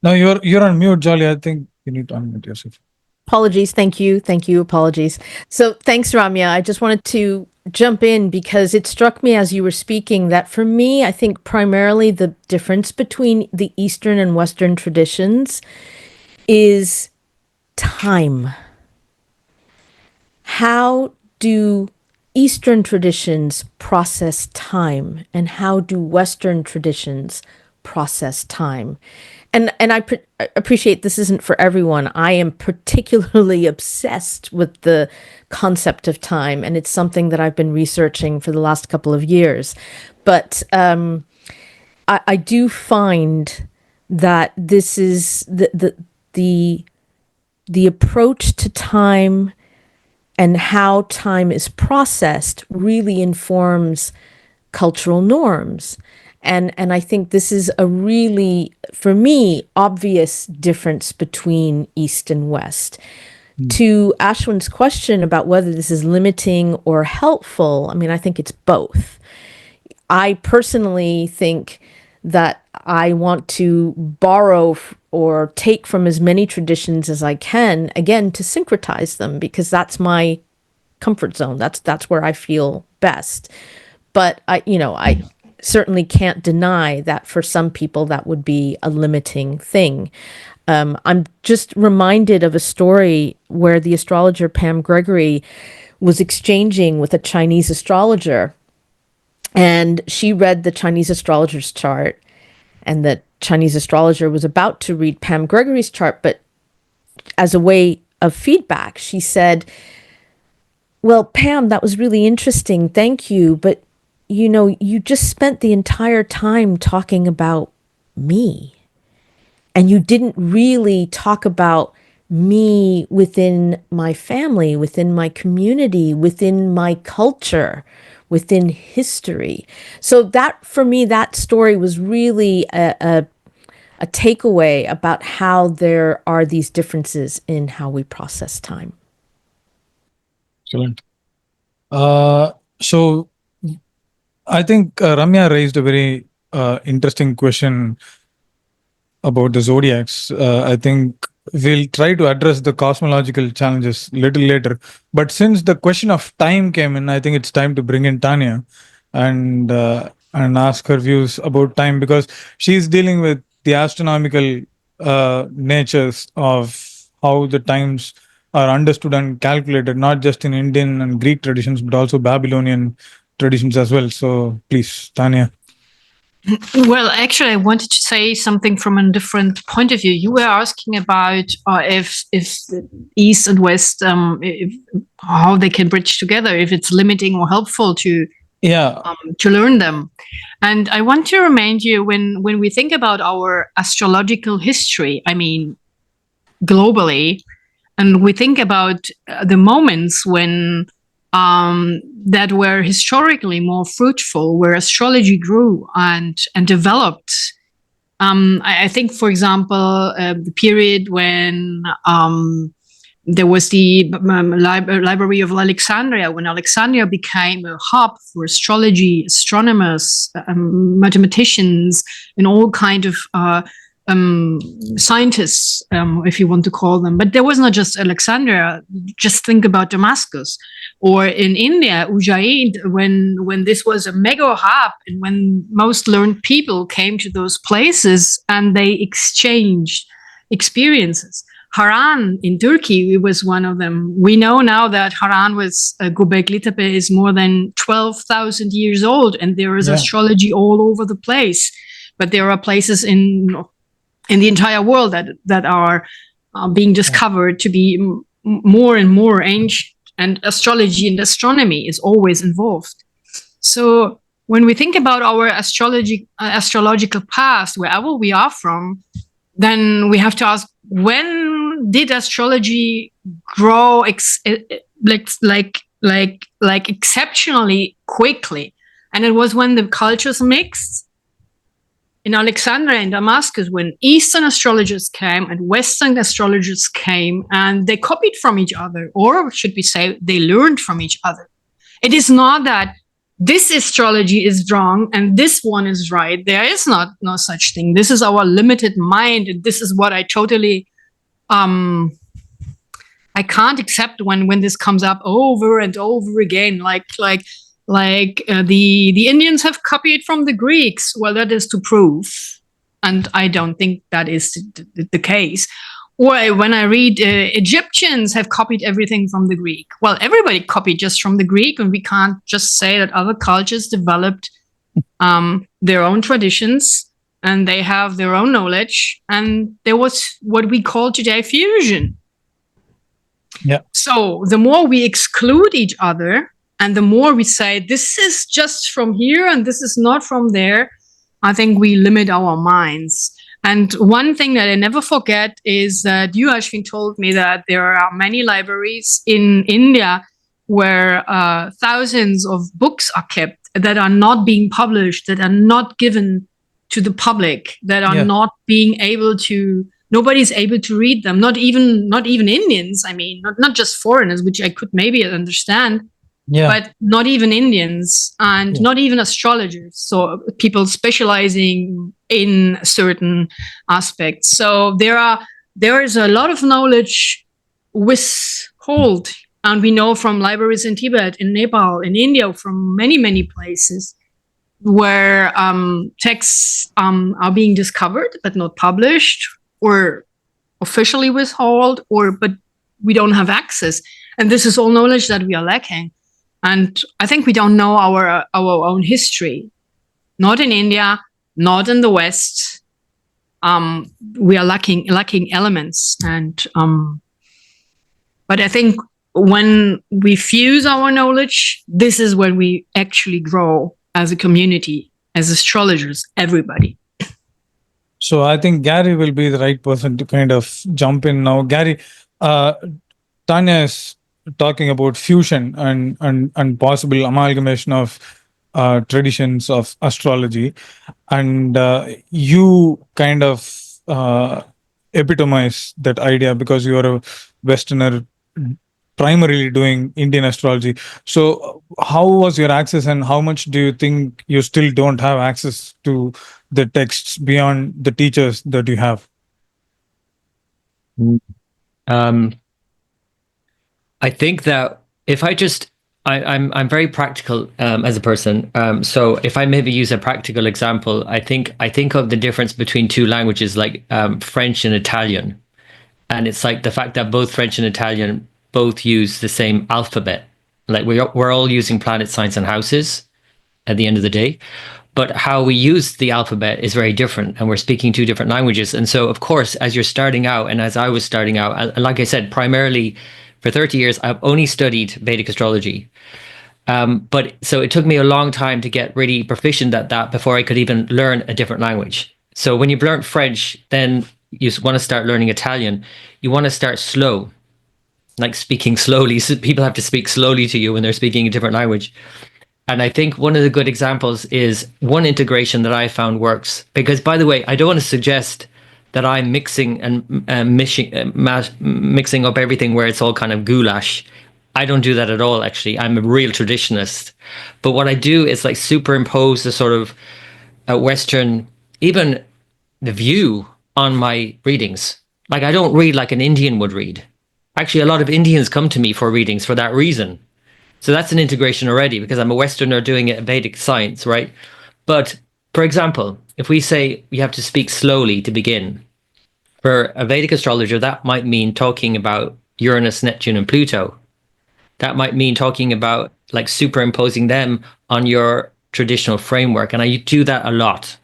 No, you're on mute, Jolly. I think you need to unmute yourself. Apologies. Thank you. Apologies. So thanks, Ramya. I just wanted to jump in because it struck me as you were speaking that for me, I think primarily the difference between the Eastern and Western traditions is time. How do Eastern traditions process time, and how do Western traditions process time? And I appreciate this isn't for everyone. I am particularly obsessed with the concept of time, and it's something that I've been researching for the last couple of years. But I do find that this is the approach to time and how time is processed really informs cultural norms. And I think this is a really, for me, obvious difference between East and West. To Aswin's question about whether this is limiting or helpful, I mean, I think it's both. I personally think that I want to borrow or take from as many traditions as I can, again, to syncretize them, because that's my comfort zone. That's where I feel best. But I certainly can't deny that for some people that would be a limiting thing. I'm just reminded of a story where the astrologer Pam Gregory was exchanging with a Chinese astrologer, and she read the Chinese astrologer's chart, and the Chinese astrologer was about to read Pam Gregory's chart, but as a way of feedback, she said, well, Pam, that was really interesting. Thank you. But, you know, you just spent the entire time talking about me. And you didn't really talk about me within my family, within my community, within my culture, within history. So that, for me, that story was really a takeaway about how there are these differences in how we process time. Excellent. So I think Ramya raised a very interesting question about the zodiacs. I think we'll try to address the cosmological challenges a little later. But since the question of time came in, I think it's time to bring in Tanya and ask her views about time, because she's dealing with the astronomical natures of how the times are understood and calculated, not just in Indian and Greek traditions, but also Babylonian traditions as well. So please, Tanya. Well, actually, I wanted to say something from a different point of view. You were asking about if East and West, how they can bridge together, if it's limiting or helpful to learn them. And I want to remind you, when we think about our astrological history, I mean, globally, and we think about the moments when that were historically more fruitful, where astrology grew and developed. I think, for example, the period when there was the Library of Alexandria, when Alexandria became a hub for astrology, astronomers, mathematicians, and all kind of scientists, if you want to call them. But there was not just Alexandria. Just think about Damascus, or in India, Ujjain, when this was a mega hub, and when most learned people came to those places and they exchanged experiences. Haran in Turkey was one of them. We know now that Haran was Göbekli Tepe is more than 12,000 years old, and there is astrology all over the place. But there are places in the entire world that are being discovered to be more and more ancient, and astrology and astronomy is always involved. So when we think about our astrological past, wherever we are from, then we have to ask, when did astrology grow like exceptionally quickly? And it was when the cultures mixed. In Alexandria and Damascus, when Eastern astrologers came and Western astrologers came, and they copied from each other, or should we say, they learned from each other. It is not that this astrology is wrong and this one is right. There is no such thing. This is our limited mind, and this is what I totally I can't accept when this comes up over and over again, like the Indians have copied from the Greeks. Well, that is to prove, and I don't think that is the case. Or when I read Egyptians have copied everything from the Greek. Well, everybody copied just from the Greek, and we can't just say that other cultures developed their own traditions and they have their own knowledge, and there was what we call today fusion. Yeah. So the more we exclude each other, and the more we say, this is just from here and this is not from there, I think we limit our minds. And one thing that I never forget is that you, Aswin, told me that there are many libraries in India where thousands of books are kept that are not being published, that are not given to the public, that are not being able to, nobody's able to read them, not even Indians. I mean, not just foreigners, which I could maybe understand. But not even Indians, and not even astrologers. So people specializing in certain aspects. So there is a lot of knowledge withheld, and we know from libraries in Tibet, in Nepal, in India, from many places where texts are being discovered but not published, or officially withheld, but we don't have access. And this is all knowledge that we are lacking. And I think we don't know our own history, not in India, not in the West, we are lacking elements. And but I think when we fuse our knowledge, this is when we actually grow as a community, as astrologers, everybody. So I think Gary will be the right person to kind of jump in now. Gary, Tanya is talking about fusion and possible amalgamation of traditions of astrology, and you kind of epitomize that idea because you are a Westerner primarily doing Indian astrology. So how was your access, and how much do you think you still don't have access to the texts beyond the teachers that you have? I think that if I'm very practical as a person. So if I maybe use a practical example, I think of the difference between two languages like French and Italian, and it's like the fact that both French and Italian both use the same alphabet. Like we're all using planet signs and houses at the end of the day, but how we use the alphabet is very different, and we're speaking two different languages. And so, of course, as you're starting out, and as I was starting out, like I said, primarily for 30 years, I've only studied Vedic astrology. But so it took me a long time to get really proficient at that before I could even learn a different language. So when you've learned French, then you want to start learning Italian. You want to start slow, like speaking slowly. So people have to speak slowly to you when they're speaking a different language. And I think one of the good examples is one integration that I found works. Because, by the way, I don't want to suggest that I'm mixing and mixing up everything where it's all kind of goulash. I don't do that at all, actually. I'm a real traditionalist. But what I do is like superimpose the sort of Western, even the view on my readings. Like I don't read like an Indian would read. Actually, a lot of Indians come to me for readings for that reason. So that's an integration already because I'm a Westerner doing it in Vedic science, right? But for example, if we say you have to speak slowly to begin, for a Vedic astrologer, that might mean talking about Uranus, Neptune, and Pluto. That might mean talking about like superimposing them on your traditional framework. And I do that a lot.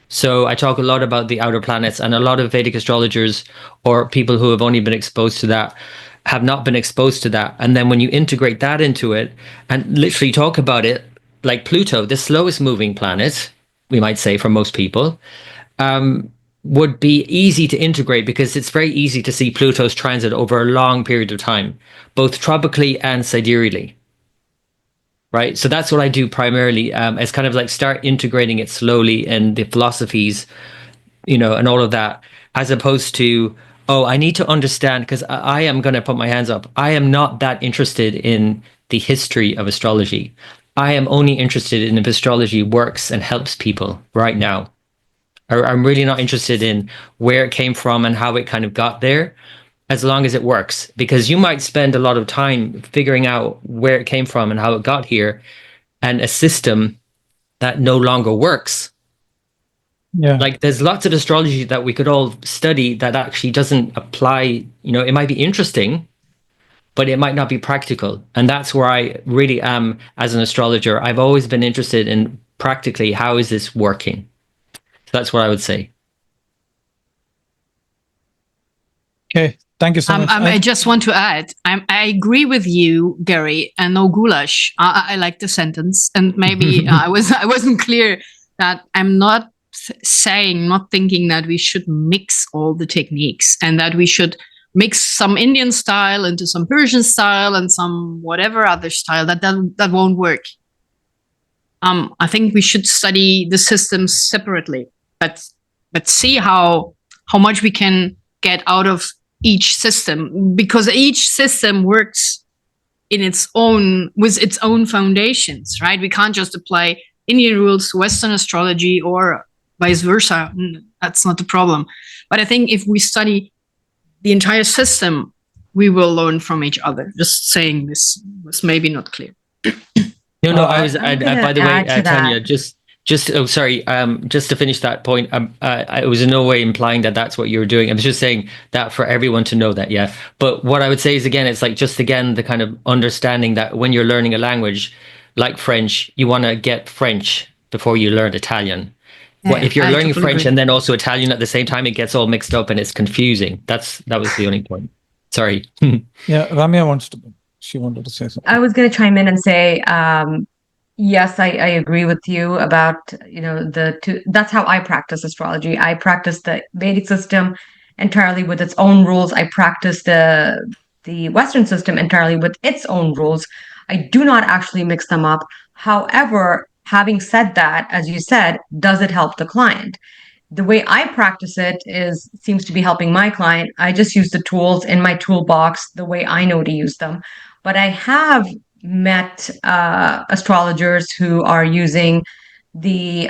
So I talk a lot about the outer planets, and a lot of Vedic astrologers or people who have only been exposed to that have not been exposed to that. And then when you integrate that into it and literally talk about it, like Pluto, the slowest moving planet, we might say for most people, would be easy to integrate because it's very easy to see Pluto's transit over a long period of time, both tropically and sidereally. Right. So that's what I do primarily. It's kind of like start integrating it slowly in the philosophies, and all of that, as opposed to, oh, I need to understand, because I am going to put my hands up. I am not that interested in the history of astrology. I am only interested in if astrology works and helps people right now. I'm really not interested in where it came from and how it kind of got there, as long as it works, because you might spend a lot of time figuring out where it came from and how it got here, and a system that no longer works. Yeah. Like there's lots of astrology that we could all study that actually doesn't apply. It might be interesting, but it might not be practical. And that's where I really am as an astrologer. I've always been interested in practically, how is this working? So that's what I would say. Okay. Thank you so much. I just want to add, I agree with you, Gary, and no goulash. I like the sentence, and maybe I wasn't clear that I'm not thinking that we should mix all the techniques and that we should mix some Indian style into some Persian style and some whatever other style. That won't work. I think we should study the systems separately, but see how much we can get out of each system, because each system works in its own, with its own foundations, right? We can't just apply Indian rules to Western astrology or vice versa. That's not the problem. But I think if we study the entire system, we will learn from each other. Just saying, this was maybe not clear. No, I was. I'm By the way, gonna add to Tanya, that. just to finish that point, I was in no way implying that that's what you were doing. I was just saying that for everyone to know that, yeah. But what I would say is, again, it's like just again the kind of understanding that when you're learning a language like French, you want to get French before you learn Italian. Well, if you're I learning totally French agree. and then also Italian at the same time, it gets all mixed up and it's confusing. That was the only point. Sorry. Yeah, Ramya she wanted to say something. I was going to chime in and say, yes, I agree with you about, that's how I practice astrology. I practice the Vedic system entirely with its own rules. I practice the Western system entirely with its own rules. I do not actually mix them up. However, having said that, as you said, does it help the client? The way I practice it seems to be helping my client. I just use the tools in my toolbox the way I know to use them. But I have met astrologers who are using the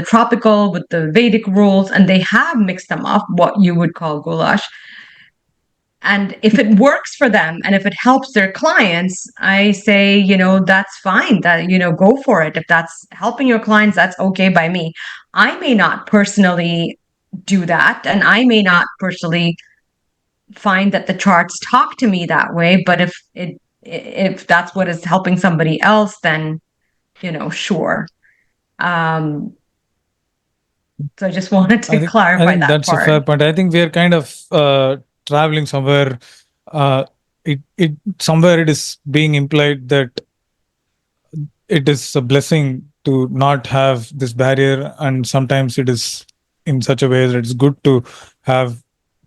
tropical with the Vedic rules, and they have mixed them up, what you would call goulash. And if it works for them and if it helps their clients, I say, that's fine, that, go for it. If that's helping your clients, that's okay by me. I may not personally do that, and I may not personally find that the charts talk to me that way, but if that's what is helping somebody else, then, sure. So I just wanted to clarify I think that that's part. a fair point. I think we are kind of traveling somewhere. Somewhere it is being implied that it is a blessing to not have this barrier, and sometimes it is in such a way that it's good to have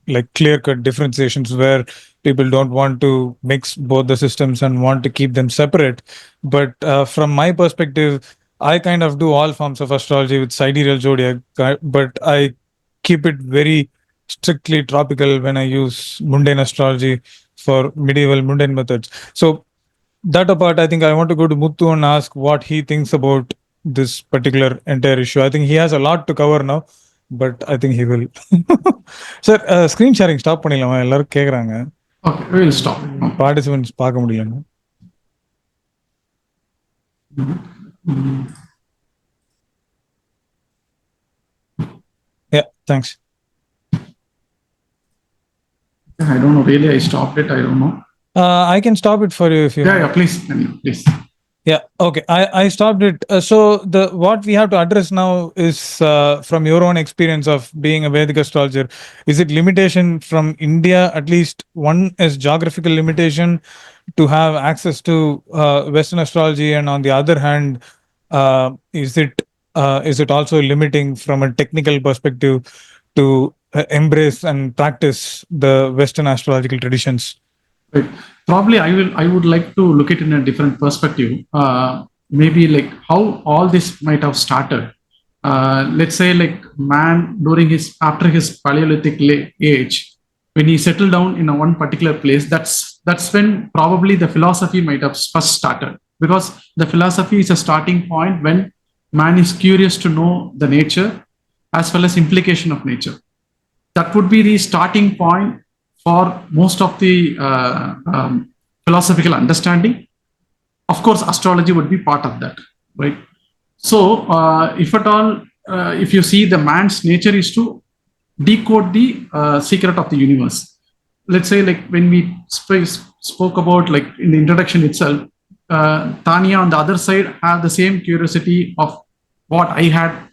like clear-cut differentiations where people don't want to mix both the systems and want to keep them separate. But from my perspective, I kind of do all forms of astrology with sidereal zodiac, but I keep it very strictly tropical when I use mundane astrology for medieval mundane methods. So that apart, I think I want to go to Muthu and ask what he thinks about this particular entire issue. I think he has a lot to cover now, but I think he will. Sir, screen sharing stop பண்ணிடலாமா? எல்லாரும் கேக்குறாங்க. Okay, we will stop. Participants பார்க்க முடியலங்க. Yeah, thanks. I don't know. Really, I stopped it. I don't know. I can stop it for you if you want. Yeah, please. Please. Yeah, okay. I stopped it. So what we have to address now is from your own experience of being a Vedic astrologer. Is it limitation from India? At least one is geographical limitation to have access to Western astrology, and on the other hand, is it also limiting from a technical perspective to embrace and practice the Western astrological traditions? Right. Probably I would like to look at it in a different perspective. Maybe like how all this might have started. Let's say like man after his Paleolithic age, when he settled down in a one particular place, that's when probably the philosophy might have first started, because the philosophy is a starting point when man is curious to know the nature as well as implication of nature. That would be the starting point for most of the philosophical understanding. Of course, astrology would be part of that, right? So, if at all, if you see the man's nature is to decode the secret of the universe. Let's say, like when we spoke about, like in the introduction itself, Tanya on the other side have the same curiosity of what I had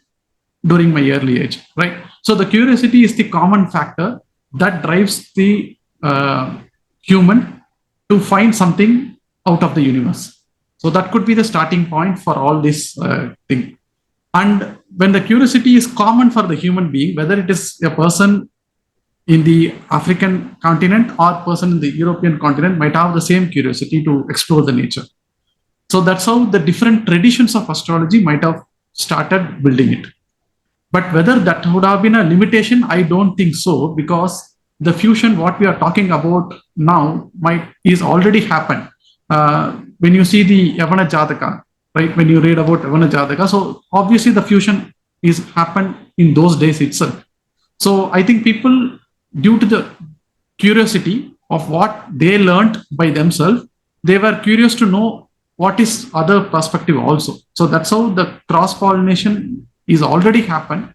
during my early age, right? So the curiosity is the common factor that drives the human to find something out of the universe. So that could be the starting point for all this thing. And when the curiosity is common for the human being, whether it is a person in the African continent or person in the European continent, might have the same curiosity to explore the nature. So that's how the different traditions of astrology might have started building it. But whether that would have been a limitation, I don't think so, because the fusion, what we are talking about now, is already happened. When you see the Yavana Jataka, right? When you read about Yavana Jataka, so obviously the fusion is happened in those days itself. So I think people, due to the curiosity of what they learned by themselves, they were curious to know what is other perspective also. So that's how the cross-pollination is already happened,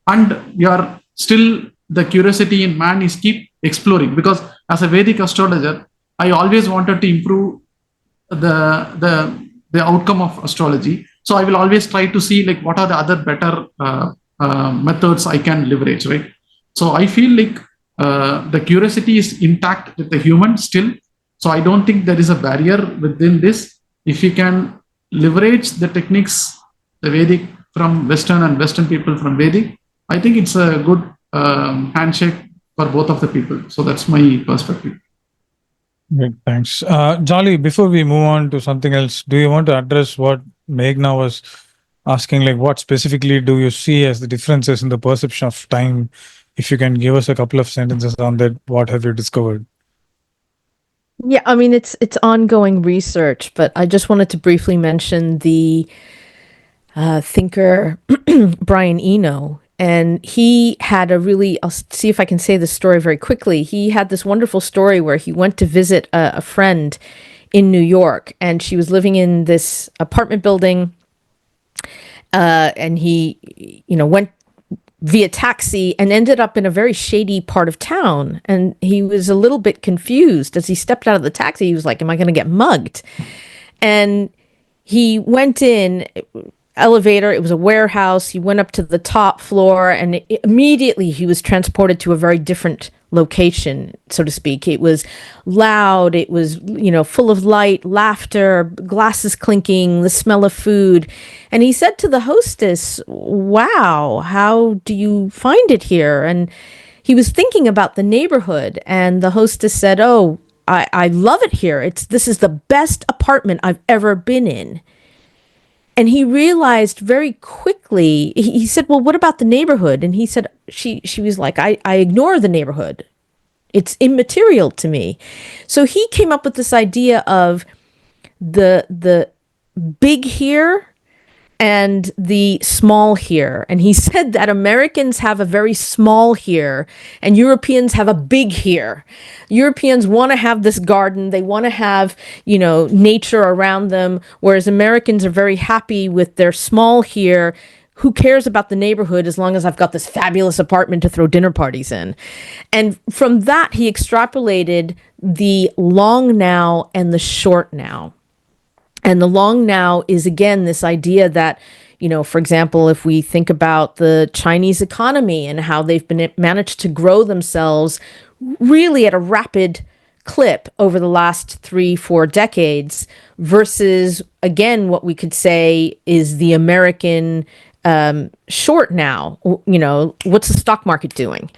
and we are still, the curiosity in man is keep exploring, because as a Vedic astrologer, I always wanted to improve the outcome of astrology. So I will always try to see like what are the other better methods I can leverage, right? So I feel like the curiosity is intact with the human still. So I don't think there is a barrier within this. If you can leverage the techniques, the Vedic from Western and Western people from Vedic, I think it's a good handshake for both of the people. So that's my perspective. Great, thanks. Jolly, before we move on to something else, do you want to address what Meghna was asking? Like, what specifically do you see as the differences in the perception of time? If you can give us a couple of sentences on that, what have you discovered? Yeah, I mean, it's ongoing research, but I just wanted to briefly mention the thinker Brian Eno. And he had I'll see if I can say this story very quickly. He had this wonderful story where he went to visit a friend in New York, and she was living in this apartment building. And he, went via taxi and ended up in a very shady part of town. And he was a little bit confused as he stepped out of the taxi. He was like, am I going to get mugged? And he went in, elevator, it was a warehouse. He went up to the top floor, and immediately he was transported to a very different location, so to speak. It was loud, it was, full of light, laughter, glasses clinking, the smell of food. And he said to the hostess, wow, how do you find it here? And he was thinking about the neighborhood, and the hostess said, oh, I love it here. This is the best apartment I've ever been in. And he realized very quickly, he said, well, what about the neighborhood? And he said, she was like, I ignore the neighborhood. It's immaterial to me. So he came up with this idea of the big here and the small here. And he said that Americans have a very small here and Europeans have a big here. Europeans want to have this garden. They want to have, nature around them, whereas Americans are very happy with their small here. Who cares about the neighborhood as long as I've got this fabulous apartment to throw dinner parties in? And from that, he extrapolated the long now and the short now. And the long now is, again, this idea that, for example, if we think about the Chinese economy and how they've managed to grow themselves really at a rapid clip over the last 3-4 decades versus, again, what we could say is the American short now. What's the stock market doing?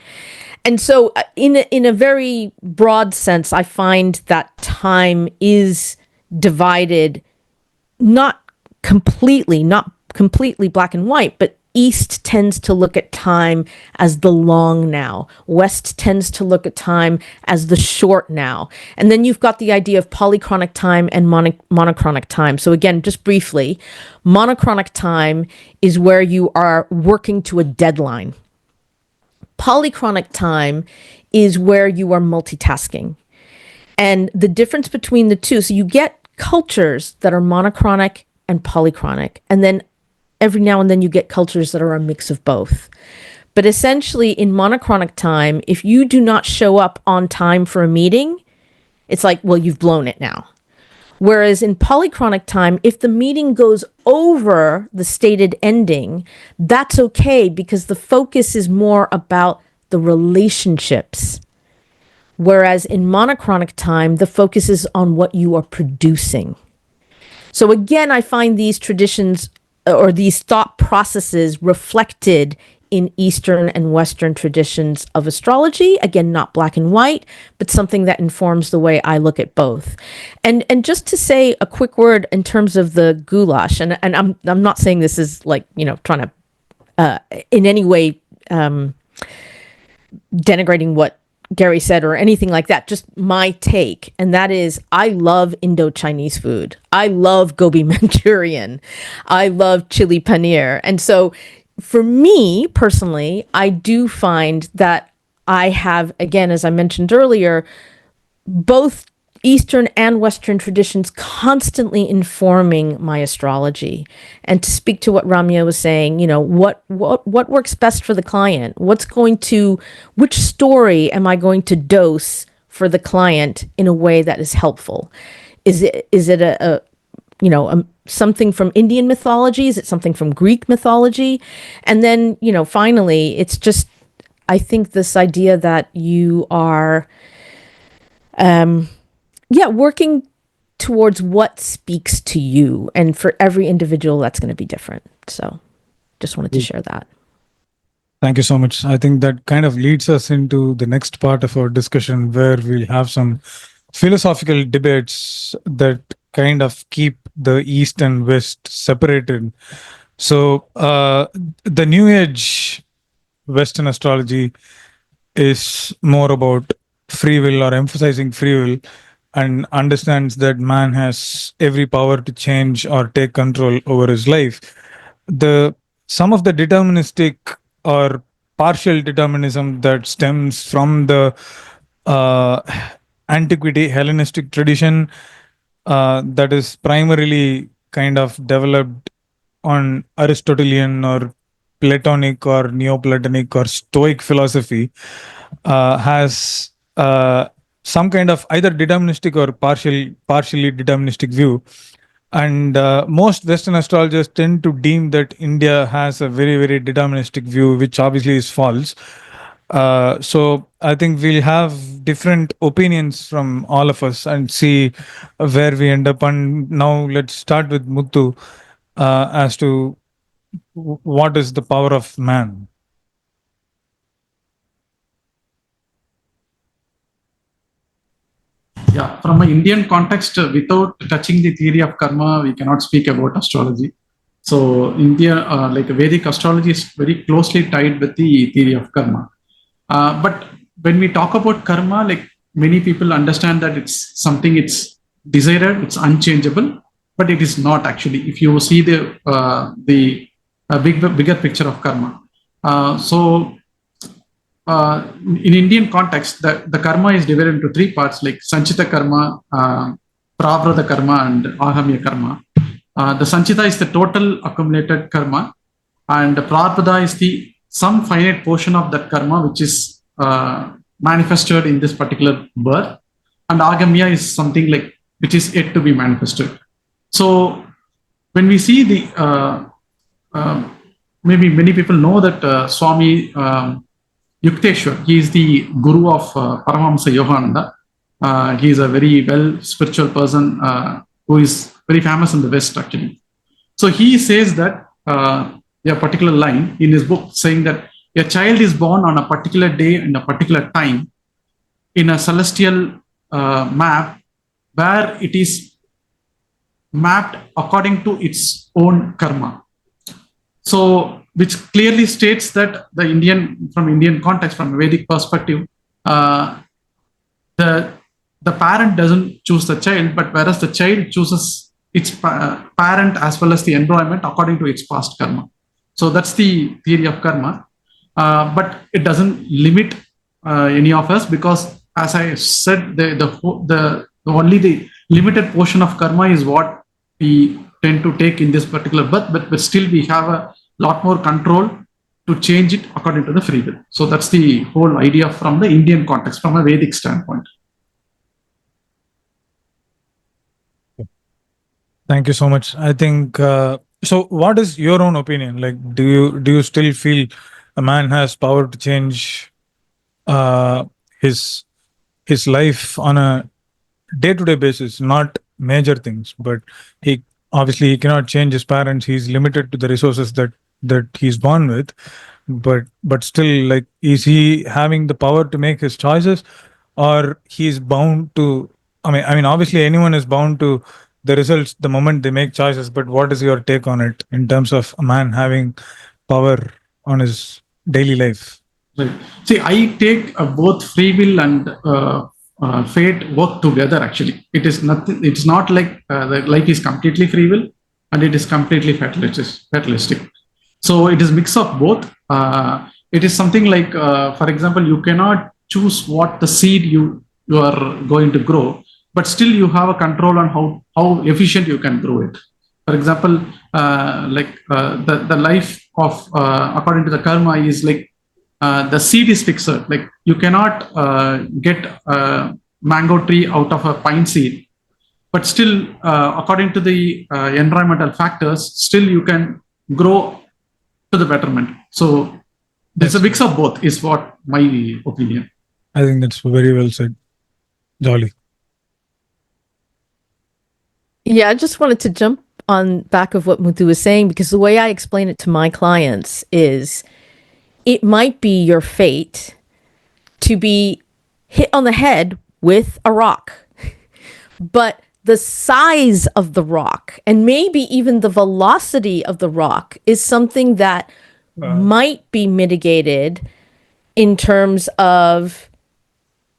And so in a very broad sense, I find that time is divided not completely black and white, but East tends to look at time as the long now. West tends to look at time as the short now. And then you've got the idea of polychronic time and monochronic time. So again, just briefly, monochronic time is where you are working to a deadline. Polychronic time is where you are multitasking. And the difference between the two, so you get cultures that are monochronic and polychronic, and then every now and then you get cultures that are a mix of both. But essentially in monochronic time, if you do not show up on time for a meeting, it's like, well, you've blown it now. Whereas in polychronic time, if the meeting goes over the stated ending, that's okay because the focus is more about the relationships. Whereas in monochronic time, the focus is on what you are producing. So again, I find these traditions or these thought processes reflected in Eastern and Western traditions of astrology. Again, not black and white, but something that informs the way I look at both. And just to say a quick word in terms of the goulash, and I'm not saying this is like, trying to in any way denigrating what Gary said or anything like that, just my take. And that is, I love Indo-Chinese food. I love gobi Manchurian. I love chili paneer. And so for me personally, I do find that I have, again, as I mentioned earlier, both Eastern and Western traditions constantly informing my astrology. And to speak to what Ramya was saying, what works best for the client? Which story am I going to dose for the client in a way that is helpful? Is it a something from Indian mythology? Is it something from Greek mythology? And then, finally, it's just, I think this idea that you are, working towards what speaks to you. And for every individual, that's going to be different. So just wanted to share that. Thank you so much. I think that kind of leads us into the next part of our discussion, where we'll have some philosophical debates that kind of keep the East and West separated. So the New Age Western astrology is more about free will, or emphasizing free will, and understands that man has every power to change or take control over his life. Some of the deterministic or partial determinism that stems from the antiquity Hellenistic tradition, that is primarily kind of developed on Aristotelian or Platonic or Neoplatonic or Stoic philosophy, has some kind of either deterministic or partially deterministic view. And most Western astrologers tend to deem that India has a very, very deterministic view, which obviously is false. So I think we'll have different opinions from all of us and see where we end up. And now let's start with Muthu as to what is the power of man. Yeah, from an Indian context, without touching the theory of karma, we cannot speak about astrology. So India, like Vedic astrology, is very closely tied with the theory of karma. But when we talk about karma, like many people understand that it's something, it's desired, it's unchangeable, but it is not actually. If you see the bigger picture of karma, in Indian context, the karma is divided into three parts, like Sanchita karma, Pravrata karma, and Agamya karma. The Sanchita is the total accumulated karma, and the Pravrata is some finite portion of that karma which is manifested in this particular birth, and Agamya is something like which is yet to be manifested. So when we see maybe many people know that Swami Yukteswar, he is the guru of Paramahamsa Yogananda. He is a very well spiritual person who is very famous in the West actually. So he says that a particular line in his book saying that a child is born on a particular day and a particular time in a celestial map where it is mapped according to its own karma. So which clearly states that from Indian context, from a Vedic perspective, the parent doesn't choose the child, but whereas the child chooses its parent as well as the environment according to its past karma. So that's the theory of karma, but it doesn't limit any of us, because as I said, the only the limited portion of karma is what we tend to take in this particular birth, but still we have a lot more control to change it according to the free will. So that's the whole idea from the Indian context, from a Vedic standpoint. Thank you so much. I think so. What is your own opinion? Like, do you still feel a man has power to change his life on a day-to-day basis, not major things, but he cannot change his parents. He's limited to the resources that he's born with, but still, like, is he having the power to make his choices, or he's bound to? I mean, obviously, anyone is bound to the results the moment they make choices. But what is your take on it in terms of a man having power on his daily life? Right. See, I take both free will and fate work together. Actually, it is nothing. It's not like the life is completely free will and it is completely fatalistic. So it is mix of both. It is something like, for example, you cannot choose what the seed you are going to grow, but still you have a control on how efficient you can grow it. For example, the life of according to the karma is like the seed is fixed. Like you cannot get a mango tree out of a pine seed. but still, according to the environmental factors, still you can grow to the betterment. So there's a mix of both, is what my opinion. I think that's very well said. Jolly. Yeah, I just wanted to jump on back of what Muthu was saying, because the way I explain it to my clients is it might be your fate to be hit on the head with a rock, but the size of the rock and maybe even the velocity of the rock is something that might be mitigated in terms of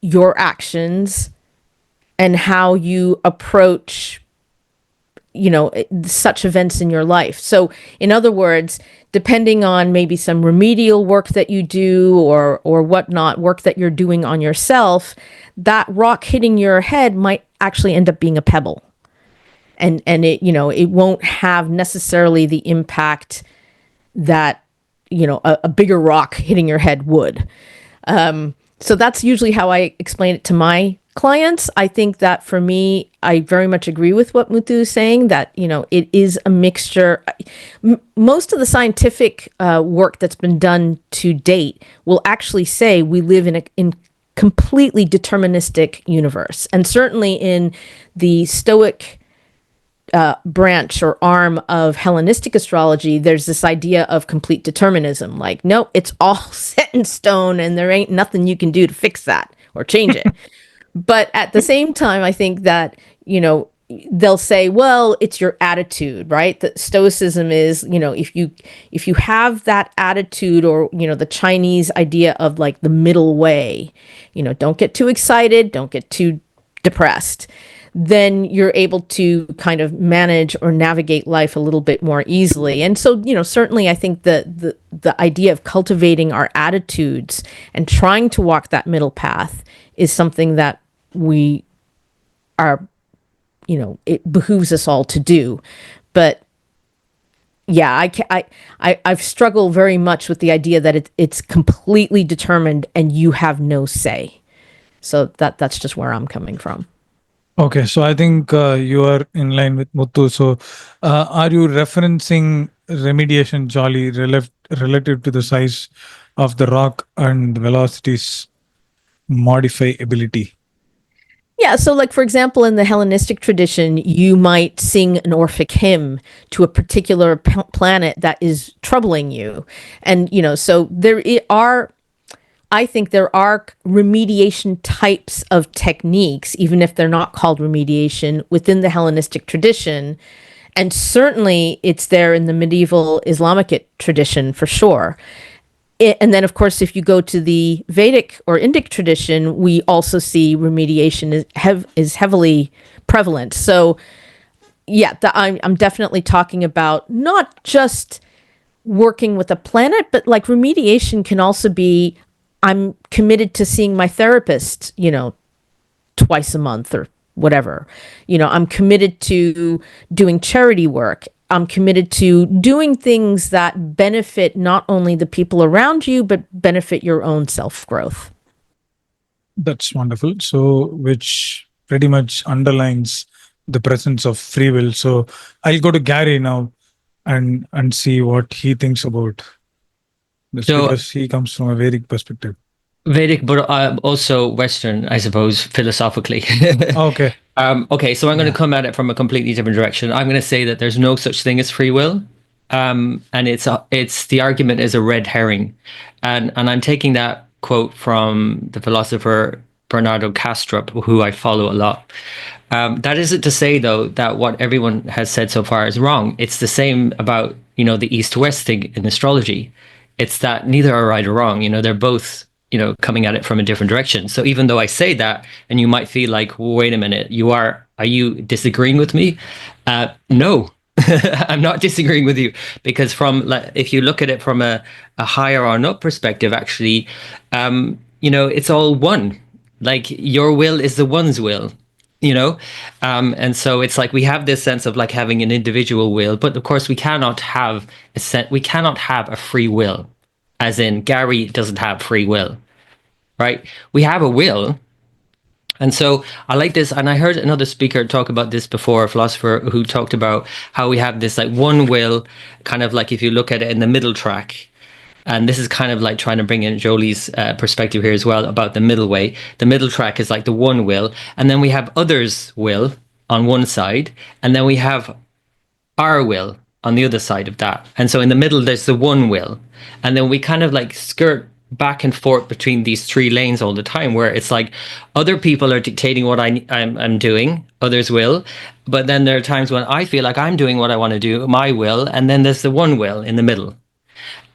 your actions and how you approach, you know, such events in your life. So in other words, depending on maybe some remedial work that you do or whatnot, work that you're doing on yourself, that rock hitting your head might actually end up being a pebble. And it, you know, it won't have necessarily the impact that, you know, a bigger rock hitting your head would. So that's usually how I explain it to my clients. I think that for me, I very much agree with what Muthu is saying, that, you know, it is a mixture. Most of the scientific work that's been done to date will actually say we live in a completely deterministic universe. And certainly in the Stoic branch or arm of Hellenistic astrology, there's this idea of complete determinism. Like, no, it's all set in stone and there ain't nothing you can do to fix that or change it. But at the same time, I think that, you know, they'll say, well, it's your attitude, right? That Stoicism is, you know, if you have that attitude, or, you know, the Chinese idea of like the middle way, you know, don't get too excited, don't get too depressed, then you're able to kind of manage or navigate life a little bit more easily. And so, you know, certainly I think the idea of cultivating our attitudes and trying to walk that middle path is something that we are, you know, it behooves us all to do. But yeah, I've struggled very much with the idea that it's completely determined and you have no say. So that's just where I'm coming from. Okay, so I think you are in line with Muthu. So are you referencing remediation, Jolly, relative to the size of the rock and velocity's modifiability? Yeah, so like, for example, in the Hellenistic tradition, you might sing an Orphic hymn to a particular planet that is troubling you. And, you know, so I think there are remediation types of techniques, even if they're not called remediation, within the Hellenistic tradition. And certainly it's there in the medieval Islamic tradition for sure. And then, of course, if you go to the Vedic or Indic tradition, we also see remediation is heavily prevalent. So, yeah, I'm definitely talking about not just working with a planet, but like remediation can also be, I'm committed to seeing my therapist, you know, twice a month or whatever. You know, I'm committed to doing charity work. I'm committed to doing things that benefit not only the people around you, but benefit your own self-growth. That's wonderful. So, which pretty much underlines the presence of free will. So I'll go to Gary now and see what he thinks about this, because he comes from a Vedic perspective. Vedic, but also Western, I suppose, philosophically. Okay. Okay, so I'm going to come at it from a completely different direction. I'm going to say that there's no such thing as free will, and it's the argument is a red herring, and I'm taking that quote from the philosopher Bernardo Kastrup, who I follow a lot. That isn't to say, though, that what everyone has said so far is wrong. It's the same about, you know, the East-West thing in astrology. It's that neither are right or wrong. You know, they're both, you know, coming at it from a different direction. So even though I say that, and you might feel like, wait a minute, are you disagreeing with me? No, I'm not disagreeing with you, because if you look at it from a higher on up perspective, actually, you know, it's all one. Like, your will is the one's will, you know? And so it's like we have this sense of like having an individual will, but of course we cannot have a free will, as in Gary doesn't have free will, right? We have a will, And so I like this. And I heard another speaker talk about this before, a philosopher who talked about how we have this like one will, kind of like if you look at it in the middle track. And this is kind of like trying to bring in Jolie's perspective here as well about the middle way. The middle track is like the one will. And then we have others' will on one side. And then we have our will on the other side of that. And so in the middle, there's the one will. And then we kind of like skirt back and forth between these three lanes all the time, where it's like other people are dictating what I'm doing, others will. But then there are times when I feel like I'm doing what I want to do, my will. And then there's the one will in the middle.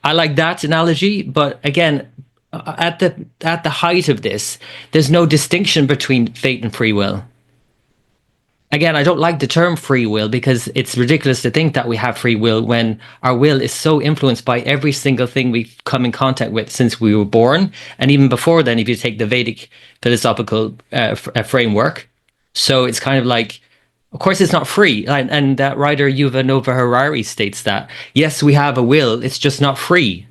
I like that analogy, but again, at the height of this, there's no distinction between fate and free will. Again, I don't like the term free will because it's ridiculous to think that we have free will when our will is so influenced by every single thing we've come in contact with since we were born. And even before then, if you take the Vedic philosophical framework. So it's kind of like, of course, it's not free. And that writer Yuval Noah Harari states that, yes, we have a will, it's just not free.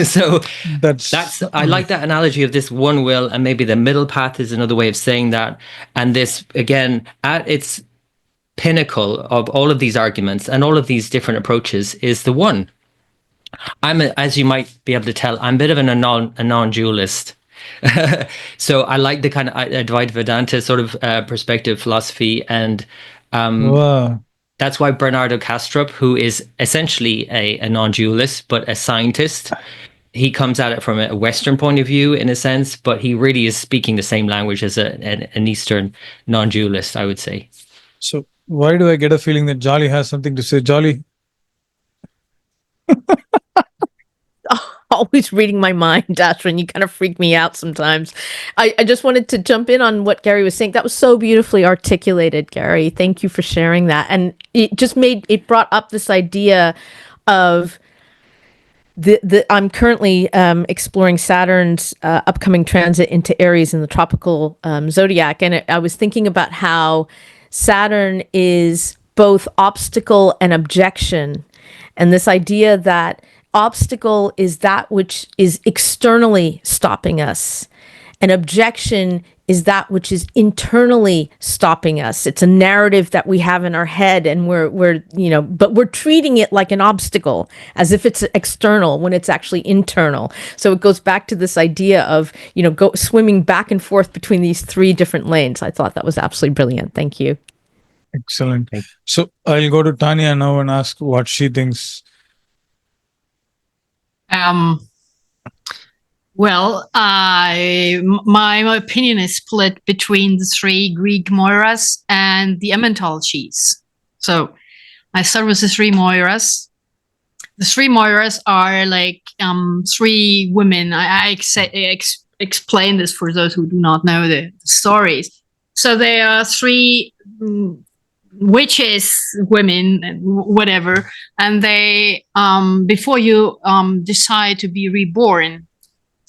So that's I like that analogy of this one will, and maybe the middle path is another way of saying that. And this, again, at its pinnacle of all of these arguments and all of these different approaches is the one. As you might be able to tell, I'm a bit of a non-dualist. So I like the kind of Advaita Vedanta sort of perspective, philosophy, and Wow. that's why Bernardo Kastrup, who is essentially a non-dualist but a scientist, he comes at it from a Western point of view in a sense, but he really is speaking the same language as an Eastern non-dualist, I would say. So why do I get a feeling that Jolly has something to say? Jolly? Always reading my mind, Aswin. You kind of freak me out sometimes. I just wanted to jump in on what Gary was saying. That was so beautifully articulated, Gary. Thank you for sharing that. And it brought up this idea of I'm currently exploring Saturn's upcoming transit into Aries in the tropical zodiac. And I was thinking about how Saturn is both obstacle and objection. And this idea that obstacle is that which is externally stopping us. An objection is that which is internally stopping us. It's a narrative that we have in our head, and but we're treating it like an obstacle, as if it's external when it's actually internal. So it goes back to this idea of, swimming back and forth between these three different lanes. I thought that was absolutely brilliant. Thank you. Excellent. So I'll go to Tanya now and ask what she thinks. Well, my opinion is split between the three Greek Moiras and the Emmental cheese. So I start with the three Moiras. The three Moiras are like three women. I explain this for those who do not know the stories. So they are three witches, women, whatever, and they before you decide to be reborn.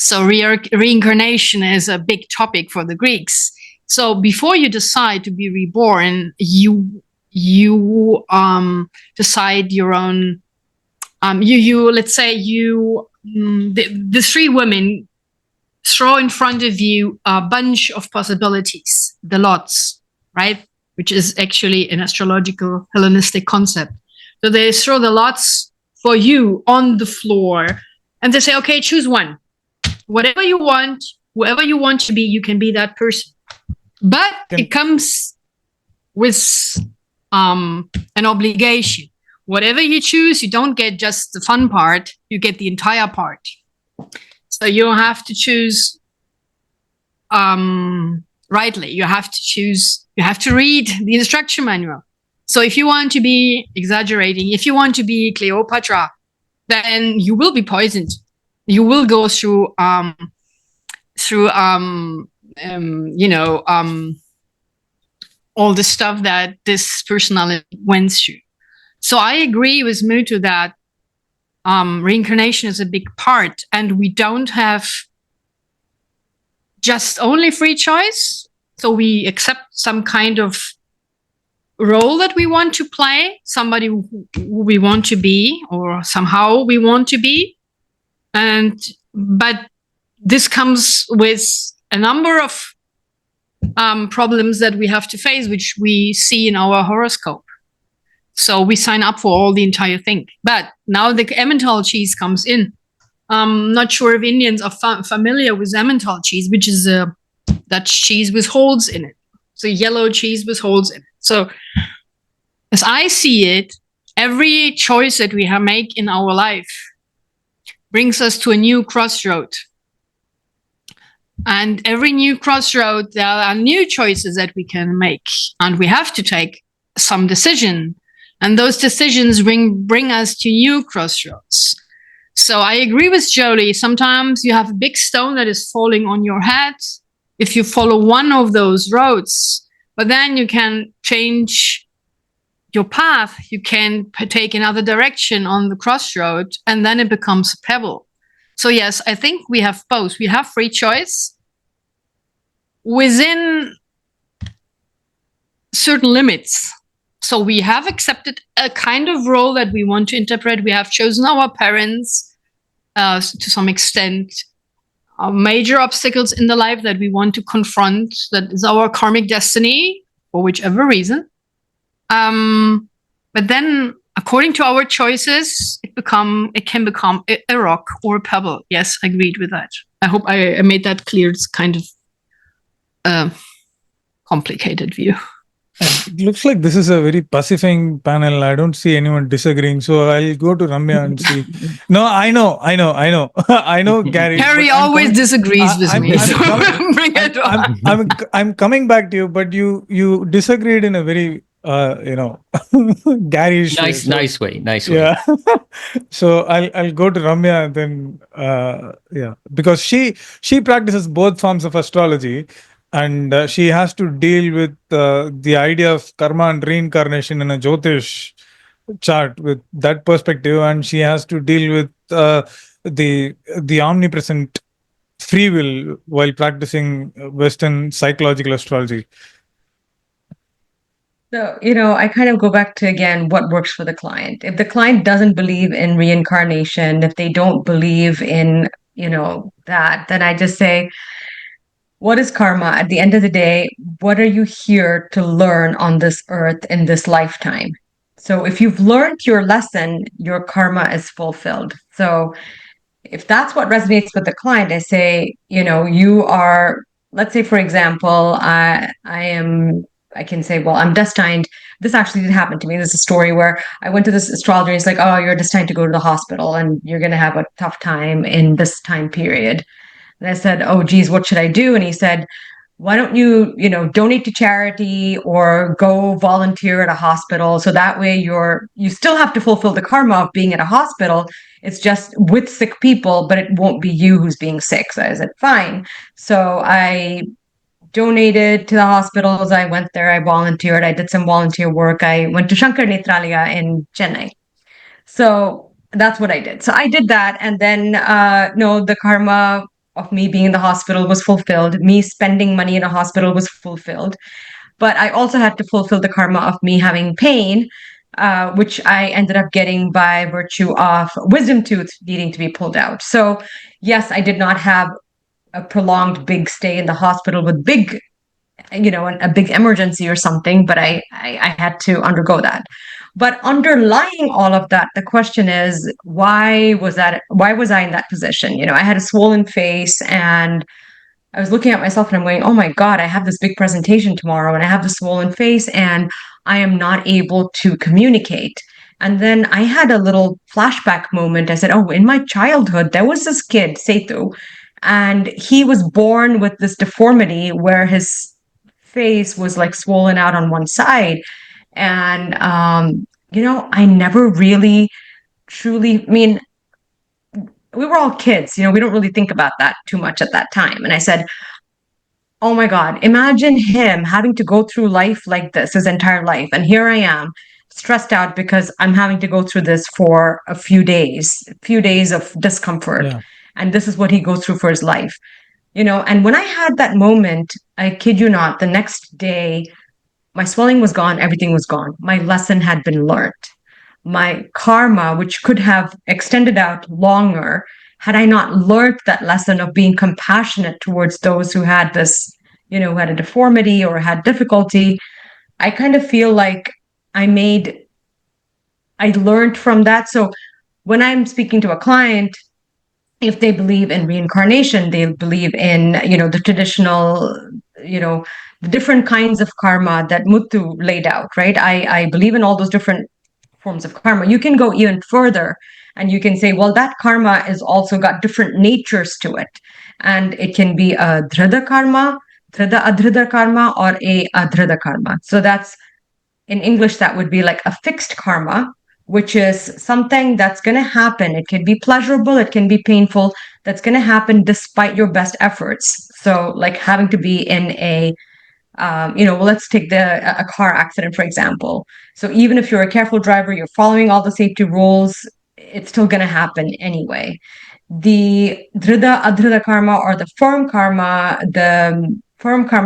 So reincarnation is a big topic for the Greeks. So before you decide to be reborn, you decide your own. Let's say the three women throw in front of you a bunch of possibilities, the lots, right? Which is actually an astrological Hellenistic concept. So they throw the lots for you on the floor, and they say, okay, choose one. Whatever you want, whoever you want to be, you can be that person. But it comes with an obligation. Whatever you choose, you don't get just the fun part, you get the entire part. So you have to choose rightly. You have to choose, you have to read the instruction manual. So if you want to be exaggerating, if you want to be Cleopatra, then you will be poisoned. You will go through all the stuff that this personality went through. So I agree with Muthu that reincarnation is a big part, and we don't have just only free choice. So we accept some kind of role that we want to play, somebody who we want to be, or somehow we want to be. But this comes with a number of problems that we have to face, which we see in our horoscope. So we sign up for all the entire thing. But now the Emmental cheese comes in. I'm not sure if Indians are familiar with Emmental cheese, which is that cheese with holes in it. So yellow cheese with holes in it. So as I see it, every choice that we make in our life brings us to a new crossroad. And every new crossroad, there are new choices that we can make. And we have to take some decision. And those decisions bring us to new crossroads. So I agree with Jolie. Sometimes you have a big stone that is falling on your head. If you follow one of those roads, but then you can change your path. You can take another direction on the crossroad, and then it becomes a pebble. So yes, I think we have both. We have free choice within certain limits. So we have accepted a kind of role that we want to interpret. We have chosen our parents to some extent, major obstacles in the life that we want to confront. That is our karmic destiny for whichever reason. But then, according to our choices, it can become a rock or a pebble. Yes, I agreed with that. I hope I made that clear. It's kind of complicated view. It looks like this is a very pacifying panel. I don't see anyone disagreeing. So I'll go to Ramya and see. No, I know. I know, Gary. Harry always disagrees with me. Bring it on. I'm coming back to you, but you disagreed in a very garish nice way. Yeah. So I'll go to Ramya and then because she practices both forms of astrology. And she has to deal with the idea of karma and reincarnation in a Jyotish chart with that perspective, and she has to deal with the omnipresent free will while practicing Western psychological astrology. So, I kind of go back to, again, what works for the client. If the client doesn't believe in reincarnation, if they don't believe in, that, then I just say, what is karma? At the end of the day, what are you here to learn on this earth in this lifetime? So if you've learned your lesson, your karma is fulfilled. So if that's what resonates with the client, I say, you are, let's say, for example, I can say, well, I'm destined. This actually did happen to me. There's a story where I went to this astrologer. He's like, oh, you're destined to go to the hospital and you're going to have a tough time in this time period. And I said, oh, geez, what should I do? And he said, why don't you, donate to charity or go volunteer at a hospital? So that way you still have to fulfill the karma of being at a hospital. It's just with sick people, but it won't be you who's being sick. So I said, fine. So I donated to the hospitals. I went there. I volunteered. I did some volunteer work. I went to Shankar Netralaya in Chennai. So that's what I did. So I did that. And then, the karma of me being in the hospital was fulfilled. Me spending money in a hospital was fulfilled. But I also had to fulfill the karma of me having pain, which I ended up getting by virtue of wisdom tooth needing to be pulled out. So yes, I did not have a prolonged big stay in the hospital with big, a big emergency or something, but I had to undergo that. But underlying all of that, the question is, why was I in that position? I had a swollen face and I was looking at myself and I'm going, oh my God, I have this big presentation tomorrow and I have this swollen face and I am not able to communicate. And then I had a little flashback moment. I said, oh, in my childhood, there was this kid, Sethu, and he was born with this deformity where his face was like swollen out on one side. And, I never really truly, we were all kids, we don't really think about that too much at that time. And I said, oh my God, imagine him having to go through life like this, his entire life. And here I am stressed out because I'm having to go through this for a few days of discomfort. Yeah. And this is what he goes through for his life, and when I had that moment, I kid you not, the next day, my swelling was gone. Everything was gone. My lesson had been learned. My karma, which could have extended out longer, had I not learned that lesson of being compassionate towards those who had this, who had a deformity or had difficulty, I kind of feel like I learned from that. So when I'm speaking to a client, if they believe in reincarnation, they believe in, the traditional, the different kinds of karma that Muthu laid out, right? I believe in all those different forms of karma. You can go even further and you can say, well, that karma is also got different natures to it. And it can be a dhrida karma, dhrida adhrida karma, or a adhrida karma. So that's, in English, that would be like a fixed karma, which is something that's going to happen. It can be pleasurable, it can be painful, that's going to happen despite your best efforts. So like having to be in a let's take a car accident, for example. So even if you're a careful driver, you're following all the safety rules, it's still going to happen anyway. The dhrida adhrida karma, or the firm karma,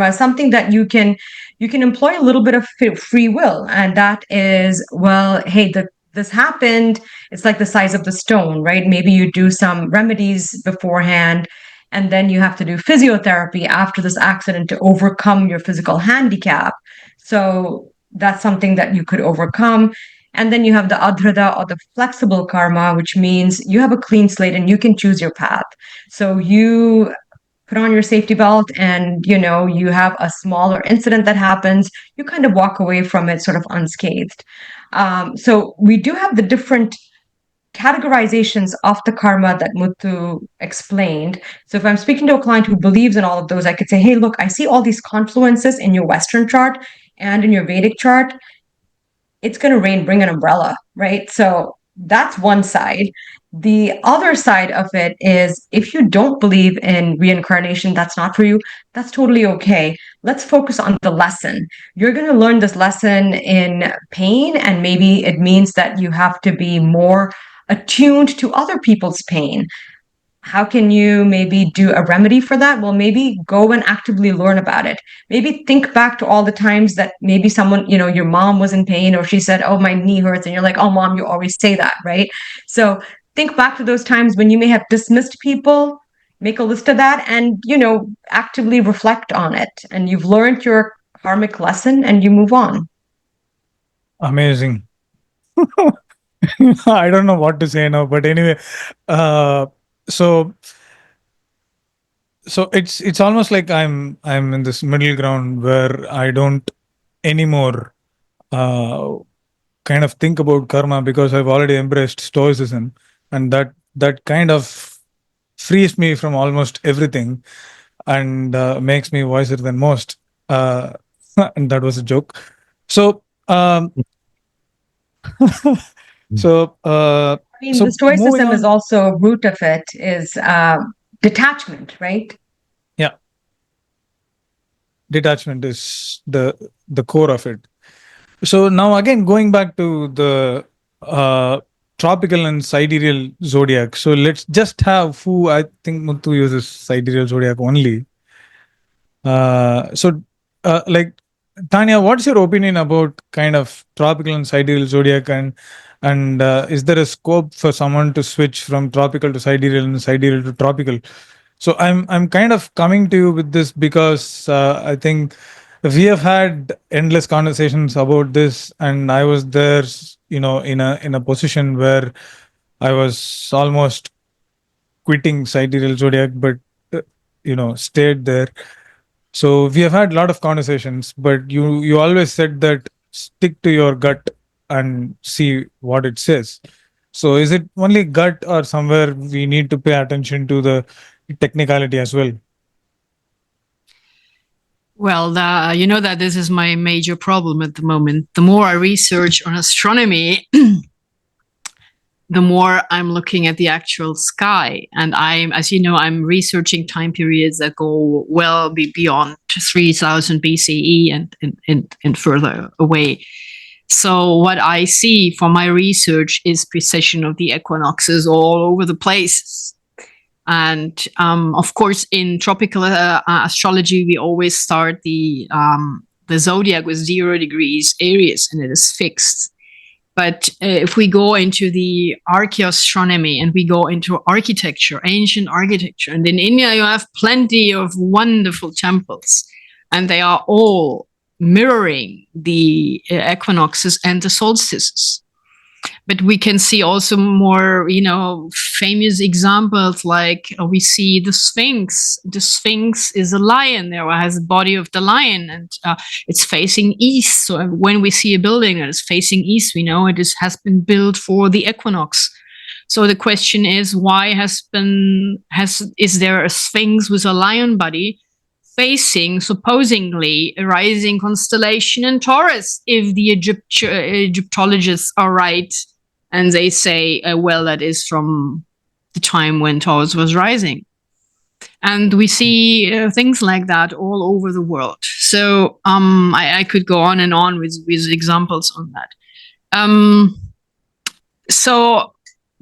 is something that you can employ a little bit of free will, and that is, well, hey, this happened. It's like the size of the stone, right? Maybe you do some remedies beforehand, and then you have to do physiotherapy after this accident to overcome your physical handicap. So that's something that you could overcome. And then you have the adhrida, or the flexible karma, which means you have a clean slate and you can choose your path. So you put on your safety belt and, you have a smaller incident that happens, you kind of walk away from it sort of unscathed. So we do have the different categorizations of the karma that Muthu explained. So if I'm speaking to a client who believes in all of those, I could say, hey, look, I see all these confluences in your Western chart and in your Vedic chart. It's going to rain, bring an umbrella, right? So that's one side. The other side of it is, if you don't believe in reincarnation, that's not for you, that's totally okay. Let's focus on the lesson. You're going to learn this lesson in pain, and maybe it means that you have to be more attuned to other people's pain. How can you maybe do a remedy for that? Well, maybe go and actively learn about it. Maybe think back to all the times that maybe someone, your mom was in pain, or she said, oh, my knee hurts. And you're like, oh, mom, you always say that, right? So think back to those times when you may have dismissed people, make a list of that, and, actively reflect on it. And you've learned your karmic lesson and you move on. Amazing. I don't know what to say now, but anyway, so it's almost like I'm in this middle ground where I don't anymore kind of think about karma, because I've already embraced stoicism, and that kind of frees me from almost everything and makes me wiser than most. And that was a joke. So so I mean, so the stoicism moving on- is also, root of it is detachment, right? Yeah. Detachment is the core of it. So now again, going back to the tropical and sidereal zodiac. So let's just have who I think Muthu uses sidereal zodiac only. Like Tanya, what's your opinion about kind of tropical and sidereal zodiac, and is there a scope for someone to switch from tropical to sidereal and sidereal to tropical? So I'm kind of coming to you with this because I think we have had endless conversations about this, and I was there, in a position where I was almost quitting sidereal zodiac, but stayed there. So we have had a lot of conversations, but you always said that stick to your gut and see what it says. So is it only gut, or somewhere we need to pay attention to the technicality as well? Well, you know that this is my major problem at the moment. The more I research on astronomy, the more I'm looking at the actual sky. And as you know, I'm researching time periods that go well beyond 3000 BCE and further away. So what I see from my research is precession of the equinoxes all over the place. And of course, in tropical astrology, we always start the zodiac with 0 degrees Aries, and it is fixed. But if we go into the archaeoastronomy and we go into architecture, ancient architecture, and in India you have plenty of wonderful temples and they are all mirroring the equinoxes and the solstices. But we can see also more, famous examples, like we see the Sphinx. The Sphinx is a lion. There has the body of the lion, and it's facing east. So when we see a building that is facing east, we know has been built for the equinox. So the question is, why is there a Sphinx with a lion body facing supposedly a rising constellation in Taurus, if the Egyptologists are right and they say, well, that is from the time when Taurus was rising. And we see things like that all over the world. So I could go on and on with examples on that.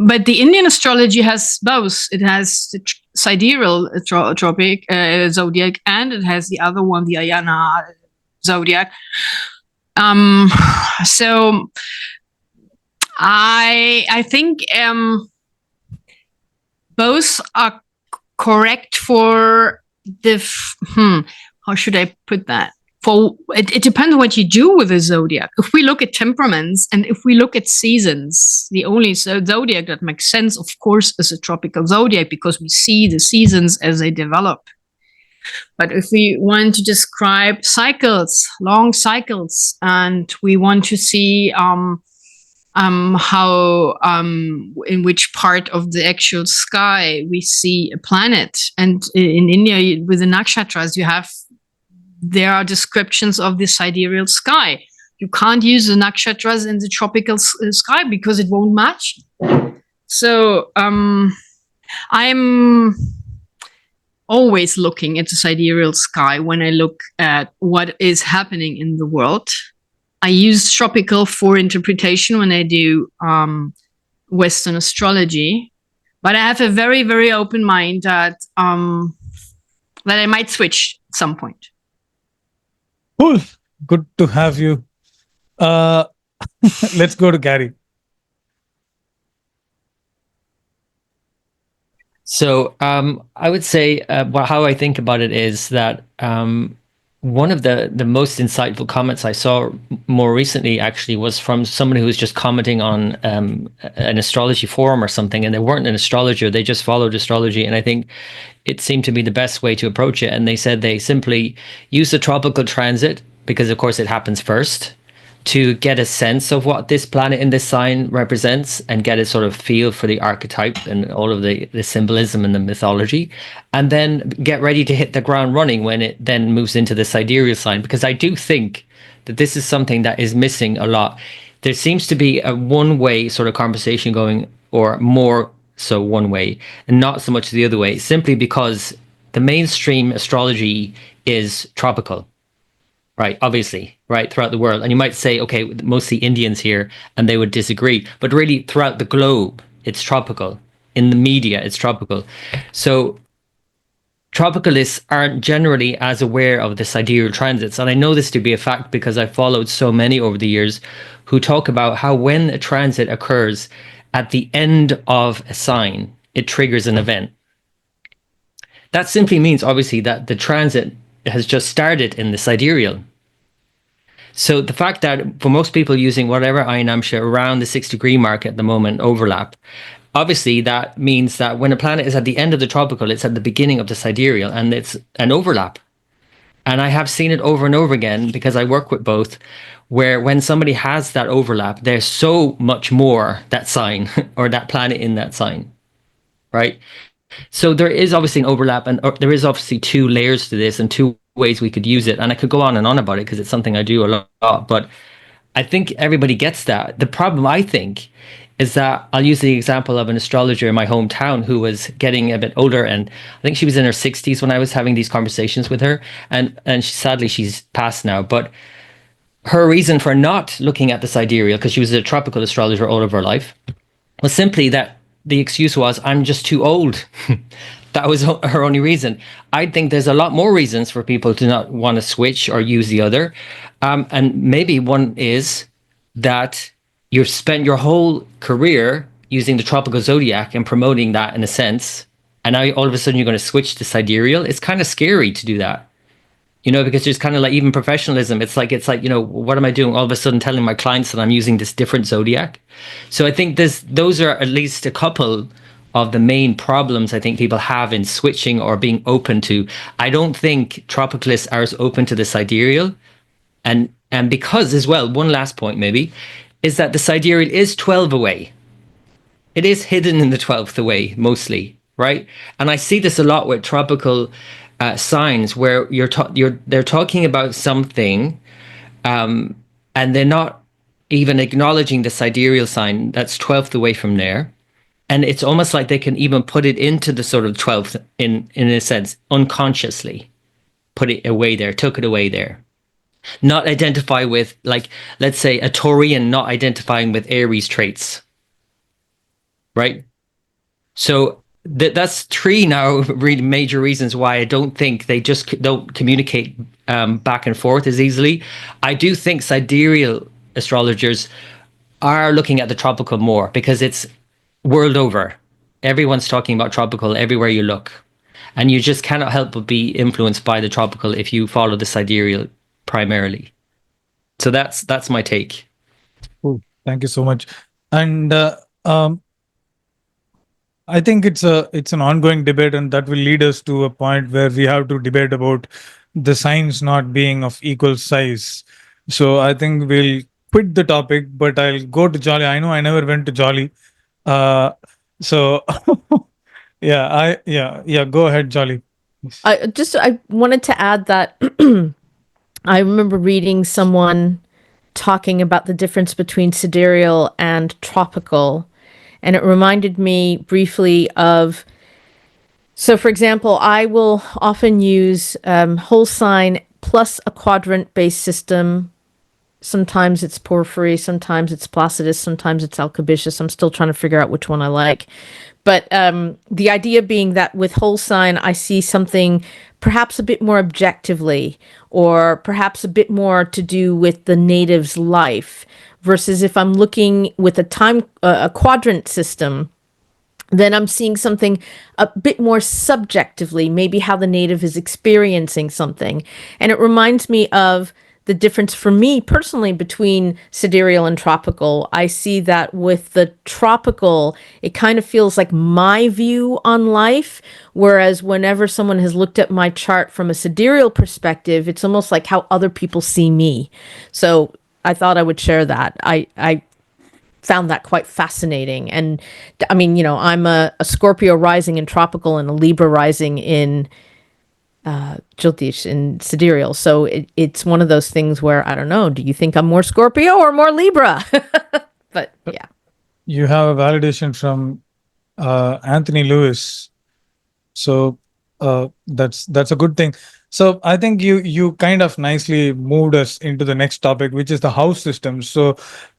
But the Indian astrology has both. It has the Sidereal zodiac, and it has the other one, the Ayana zodiac. So I think both are correct for the how should I put that? For it depends on what you do with the zodiac. If we look at temperaments and if we look at seasons, the only zodiac that makes sense, of course, is a tropical zodiac, because we see the seasons as they develop. But if we want to describe cycles, long cycles, and we want to see how in which part of the actual sky we see a planet, and in India with the nakshatras, there are descriptions of the sidereal sky. You can't use the nakshatras in the tropical sky because it won't match. So I'm always looking at the sidereal sky when I look at what is happening in the world. I use tropical for interpretation when I do Western astrology, but I have a very, very open mind that I might switch at some point. Cool. Good to have you. Let's go to Gary. So I would say how I think about it is that one of the most insightful comments I saw more recently actually was from somebody who was just commenting on an astrology forum or something, and they weren't an astrologer, they just followed astrology, and I think it seemed to be the best way to approach it. And they said they simply use the tropical transit, because of course it happens first, to get a sense of what this planet in this sign represents and get a sort of feel for the archetype and all of the symbolism and the mythology, and then get ready to hit the ground running when it then moves into the sidereal sign. Because I do think that this is something that is missing a lot. There seems to be a one-way sort of conversation going, or more so one way, and not so much the other way, simply because the mainstream astrology is tropical. Right, obviously, right, throughout the world. And you might say, okay, mostly Indians here, and they would disagree. But really, throughout the globe, it's tropical. In the media, it's tropical. So tropicalists aren't generally as aware of the sidereal transits. And I know this to be a fact because I've followed so many over the years who talk about how when a transit occurs at the end of a sign, it triggers an event. That simply means, obviously, that the transit has just started in the sidereal. So the fact that for most people using whatever Ayanamsha around the 6-degree mark at the moment overlap, obviously that means that when a planet is at the end of the tropical, it's at the beginning of the sidereal, and it's an overlap. And I have seen it over and over again because I work with both, where when somebody has that overlap, there's so much more that sign or that planet in that sign, right? So there is obviously an overlap, and there is obviously 2 layers to this and 2 ways we could use it. And I could go on and on about it because it's something I do a lot, but I think everybody gets that. The problem, I think, is that I'll use the example of an astrologer in my hometown who was getting a bit older, and I think she was in her 60s when I was having these conversations with her, and sadly she's passed now, but her reason for not looking at the sidereal, because she was a tropical astrologer all of her life, was simply that the excuse was, I'm just too old. That was her only reason. I think there's a lot more reasons for people to not want to switch or use the other. And maybe one is that you've spent your whole career using the tropical zodiac and promoting that in a sense. And now all of a sudden you're going to switch to sidereal. It's kind of scary to do that. because there's kind of like even professionalism. It's like, what am I doing? All of a sudden telling my clients that I'm using this different zodiac. So I think those are at least a couple of the main problems I think people have in switching or being open to. I don't think tropicalists are as open to the sidereal. And because as well, one last point maybe, is that the sidereal is 12 away. It is hidden in the 12th away mostly, right? And I see this a lot with tropical signs where they're talking about something, and they're not even acknowledging the sidereal sign that's 12th away from there. And it's almost like they can even put it into the sort of 12th in a sense, unconsciously put it away there, took it away there. Not identify with, like, let's say a Taurian not identifying with Aries traits, right? So that's three now really major reasons why I don't think they just don't communicate back and forth as easily. I do think sidereal astrologers are looking at the tropical more because it's world over. Everyone's talking about tropical everywhere you look. And you just cannot help but be influenced by the tropical if you follow the sidereal primarily. So that's my take. Cool. Thank you so much. And I think it's an ongoing debate, and that will lead us to a point where we have to debate about the signs not being of equal size. So I think we'll quit the topic, but I'll go to Jolly. I know I never went to Jolly. So yeah, go ahead, Jolly. I wanted to add that I remember reading someone talking about the difference between sidereal and tropical, and it reminded me briefly of, so for example, I will often use whole sign plus a quadrant-based system. Sometimes it's porphyry, sometimes it's placidus, sometimes it's alcobaeus. I'm still trying to figure out which one I like. But the idea being that with whole sign, I see something perhaps a bit more objectively, or perhaps a bit more to do with the native's life, versus if I'm looking with a quadrant system, then I'm seeing something a bit more subjectively, maybe how the native is experiencing something. And it reminds me of the difference for me personally between sidereal and tropical. I see that with the tropical, it kind of feels like my view on life, whereas whenever someone has looked at my chart from a sidereal perspective, it's almost like how other people see me. So I thought I would share that. I found that quite fascinating. And I mean, I'm a Scorpio rising in tropical and a Libra rising in Jyotish in Sidereal. So it's one of those things where, I don't know, do you think I'm more Scorpio or more Libra? But yeah. You have a validation from Anthony Lewis. So that's a good thing. So I think you kind of nicely moved us into the next topic, which is the house system. So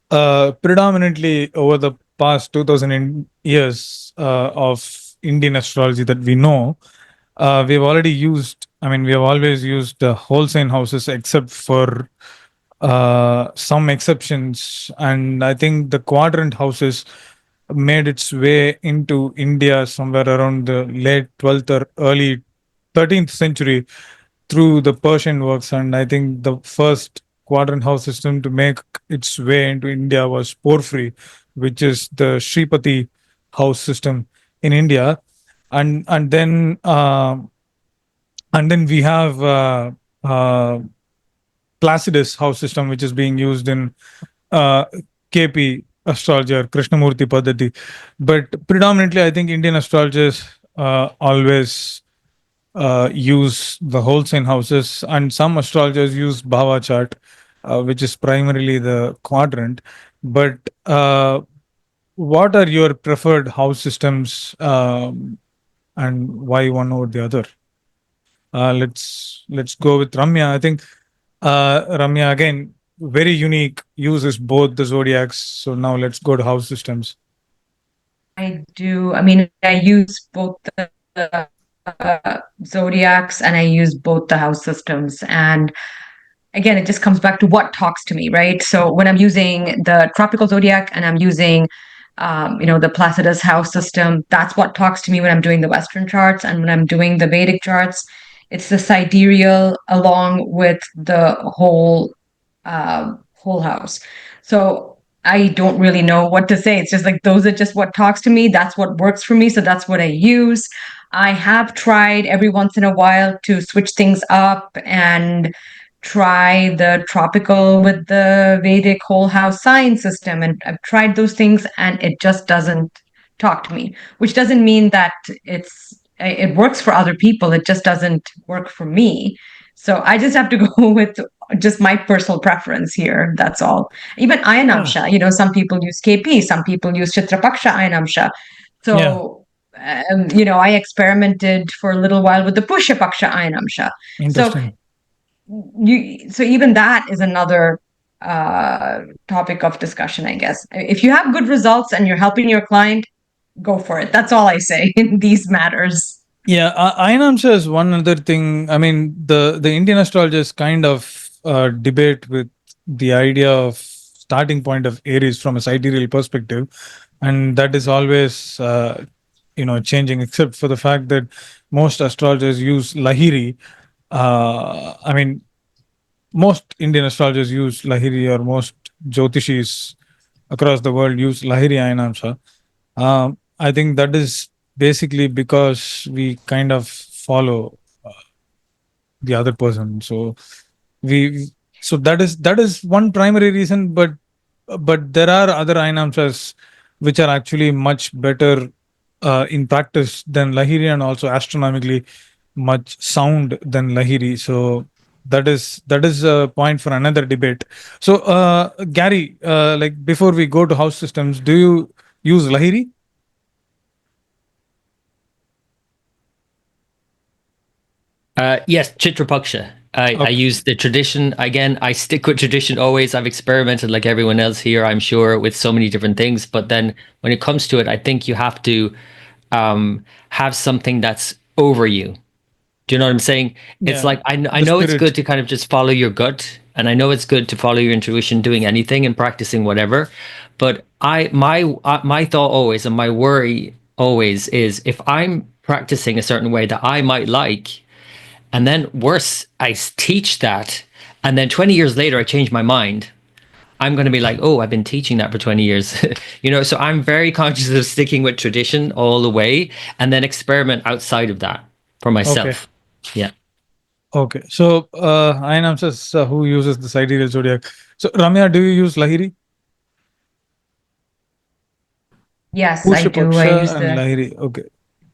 predominantly over the past 2000 years of Indian astrology that we know, we have always used the whole sign houses, except for some exceptions. And I think the quadrant houses made its way into India somewhere around the late 12th or early 13th century through the Persian works. And I think the first quadrant house system to make its way into India was porphyry, which is the Shripati house system in India. And then we have Placidus house system, which is being used in KP astrology or Krishnamurti Paddhati. But predominantly, I think Indian astrologers always use the whole sign houses, and some astrologers use Bhava chart, which is primarily the quadrant. But what are your preferred house systems, and why one over the other? Let's go with Ramya. I think Ramya, again, very unique, uses both the zodiacs. So now let's go to house systems. I do. I mean, I use both the zodiacs and I use both the house systems. And again, it just comes back to what talks to me, right? So when I'm using the tropical zodiac and I'm using the Placidus house system, that's what talks to me when I'm doing the Western charts and when I'm doing the Vedic charts. It's the sidereal along with the whole house. So I don't really know what to say. It's just like those are just what talks to me. That's what works for me. So that's what I use. I have tried every once in a while to switch things up and try the tropical with the Vedic whole house sign system. And I've tried those things and it just doesn't talk to me, which doesn't mean that it works for other people. It just doesn't work for me. So I just have to go with just my personal preference here. That's all. Even Ayanamsha, some people use KP, some people use Chitrapaksha Ayanamsha. So, I experimented for a little while with the Pushyapaksha Ayanamsha. Interesting. So even that is another topic of discussion, I guess. If you have good results and you're helping your client, go for it. That's all I say in these matters. Yeah, Ayanamsha is one other thing. I mean, the Indian astrologers kind of debate with the idea of starting point of Aries from a sidereal perspective, and that is always changing, except for the fact that most astrologers use Lahiri. I mean, most Indian astrologers use Lahiri, or most Jyotishis across the world use Lahiri Ayanamsha. I think that is basically because we kind of follow the other person. So that is one primary reason, but there are other Ayanamshas which are actually much better in practice than Lahiri, and also astronomically much sound than Lahiri. So that is a point for another debate. So Gary, like before we go to house systems, do you use Lahiri? Yes, Chitrapaksha. I use the tradition. Again, I stick with tradition always. I've experimented like everyone else here, I'm sure, with so many different things. But then when it comes to it, I think you have to have something that's over you. Do you know what I'm saying? It's like, I know it's good to kind of just follow your gut. And I know it's good to follow your intuition, doing anything and practicing whatever. But my thought always, and my worry always, is if I'm practicing a certain way that I might like, and then worse, I teach that, and then 20 years later, I change my mind, I'm going to be like, oh, I've been teaching that for 20 years. So I'm very conscious of sticking with tradition all the way, and then experiment outside of that for myself. Okay. Yeah. Okay. So Ayanam says, who uses the sidereal zodiac? So Ramya, do you use Lahiri? Yes, I do. I use Lahiri. Okay.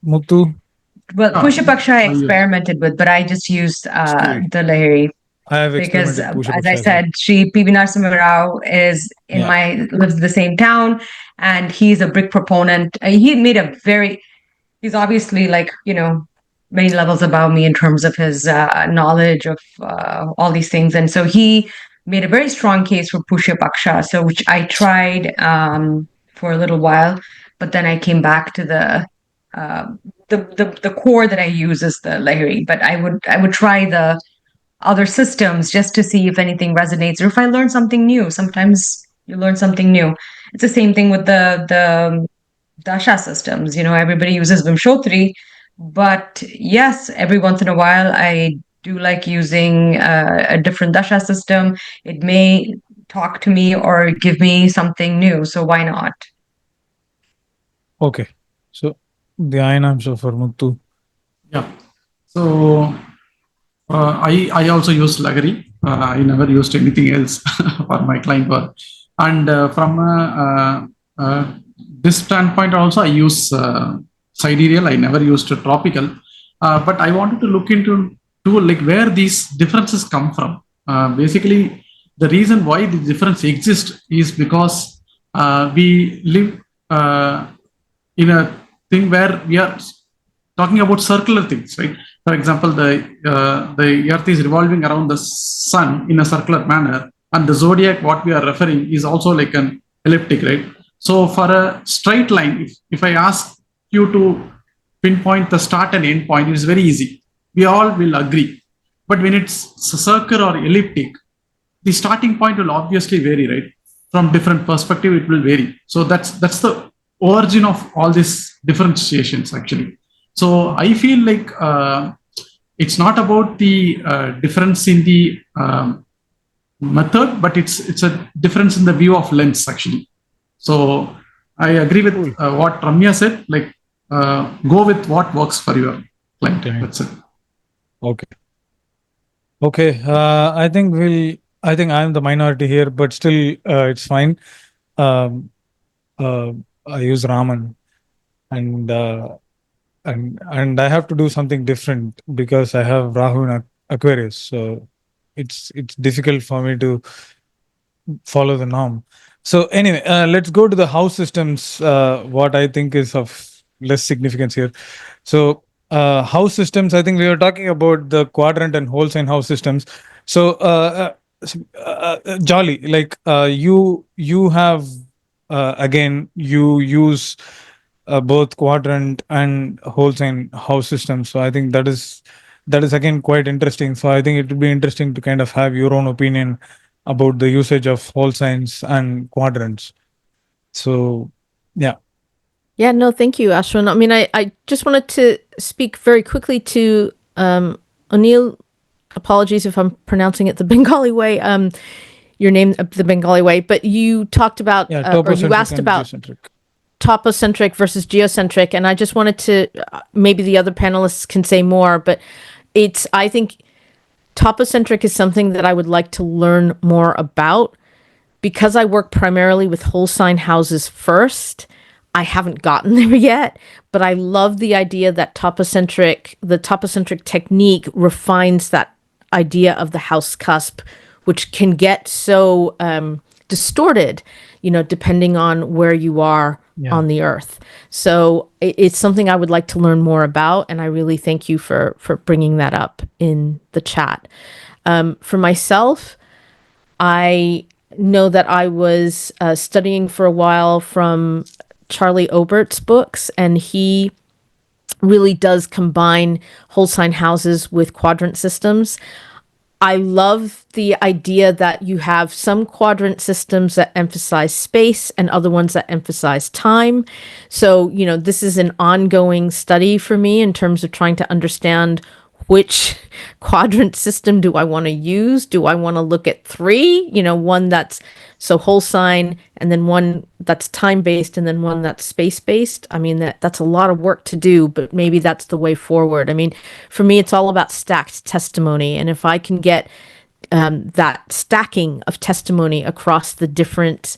Muthu? Well, Pushyapaksha I experimented with, but I just used the Lahiri. I have because, as I said, Sri P.V. Narasimha Rao lives in the same town, and he's a big proponent. He's obviously many levels above me in terms of his knowledge of all these things, and so he made a very strong case for Pushyapaksha, so which I tried for a little while, but then I came back to the core that I use is the Lahiri, but I would try the other systems just to see if anything resonates or if I learn something new. Sometimes you learn something new. It's the same thing with the dasha systems. Everybody uses Vimshotri, but yes, every once in a while I do like using a different dasha system. It may talk to me or give me something new, so why not? Okay, so the Ayanamsha for Muthu. Yeah, so I also use Lahiri. I never used anything else for my client work. And from this standpoint also, I use Sidereal. I never used tropical. But I wanted to look into where these differences come from. Basically, the reason why the difference exists is because we live in a thing where we are talking about circular things, right? For example, the Earth is revolving around the sun in a circular manner, and the zodiac, what we are referring, is also like an elliptic, right? So for a straight line, if I ask you to pinpoint the start and end point, it's very easy. We all will agree. But when it's a circle or elliptic, the starting point will obviously vary, right? From different perspective, it will vary. So that's the origin of all these differentiations, actually. So I feel like it's not about the difference in the method, but it's a difference in the view of lens actually. So I agree with what Ramya said. Like, go with what works for your client. Okay. That's it. Okay. I think I'm the minority here, but still, it's fine. I use Raman, and I have to do something different because I have Rahu in Aquarius, so it's difficult for me to follow the norm. So anyway, let's go to the house systems. What I think is of less significance here. So house systems, I think we were talking about the quadrant and whole sign house systems. So Jolly, like you have again, you use both quadrant and whole sign house systems. So I think that is again quite interesting. So I think it would be interesting to kind of have your own opinion about the usage of whole signs and quadrants. So yeah. Yeah, no, thank you, Aswin. I mean, I just wanted to speak very quickly to Anil. Apologies if I'm pronouncing it the Bengali way. Your name the Bengali way, but you talked about or you asked about geocentric. Topocentric versus geocentric, and I just wanted to maybe the other panelists can say more, but I think topocentric is something that I would like to learn more about because I work primarily with whole sign houses first. I haven't gotten there yet, but I love the idea that the topocentric technique refines that idea of the house cusp, which can get so distorted, depending on where you are on the earth. So it's something I would like to learn more about, and I really thank you for bringing that up in the chat. For myself, I know that I was studying for a while from Charlie Obert's books, and he really does combine whole sign houses with quadrant systems. I love the idea that you have some quadrant systems that emphasize space and other ones that emphasize time. So, this is an ongoing study for me in terms of trying to understand which quadrant system do I want to use? Do I want to look at 3? One that's whole sign, and then one that's time-based, and then one that's space-based. I mean, that's a lot of work to do, but maybe that's the way forward. I mean, for me, it's all about stacked testimony. And if I can get that stacking of testimony across the different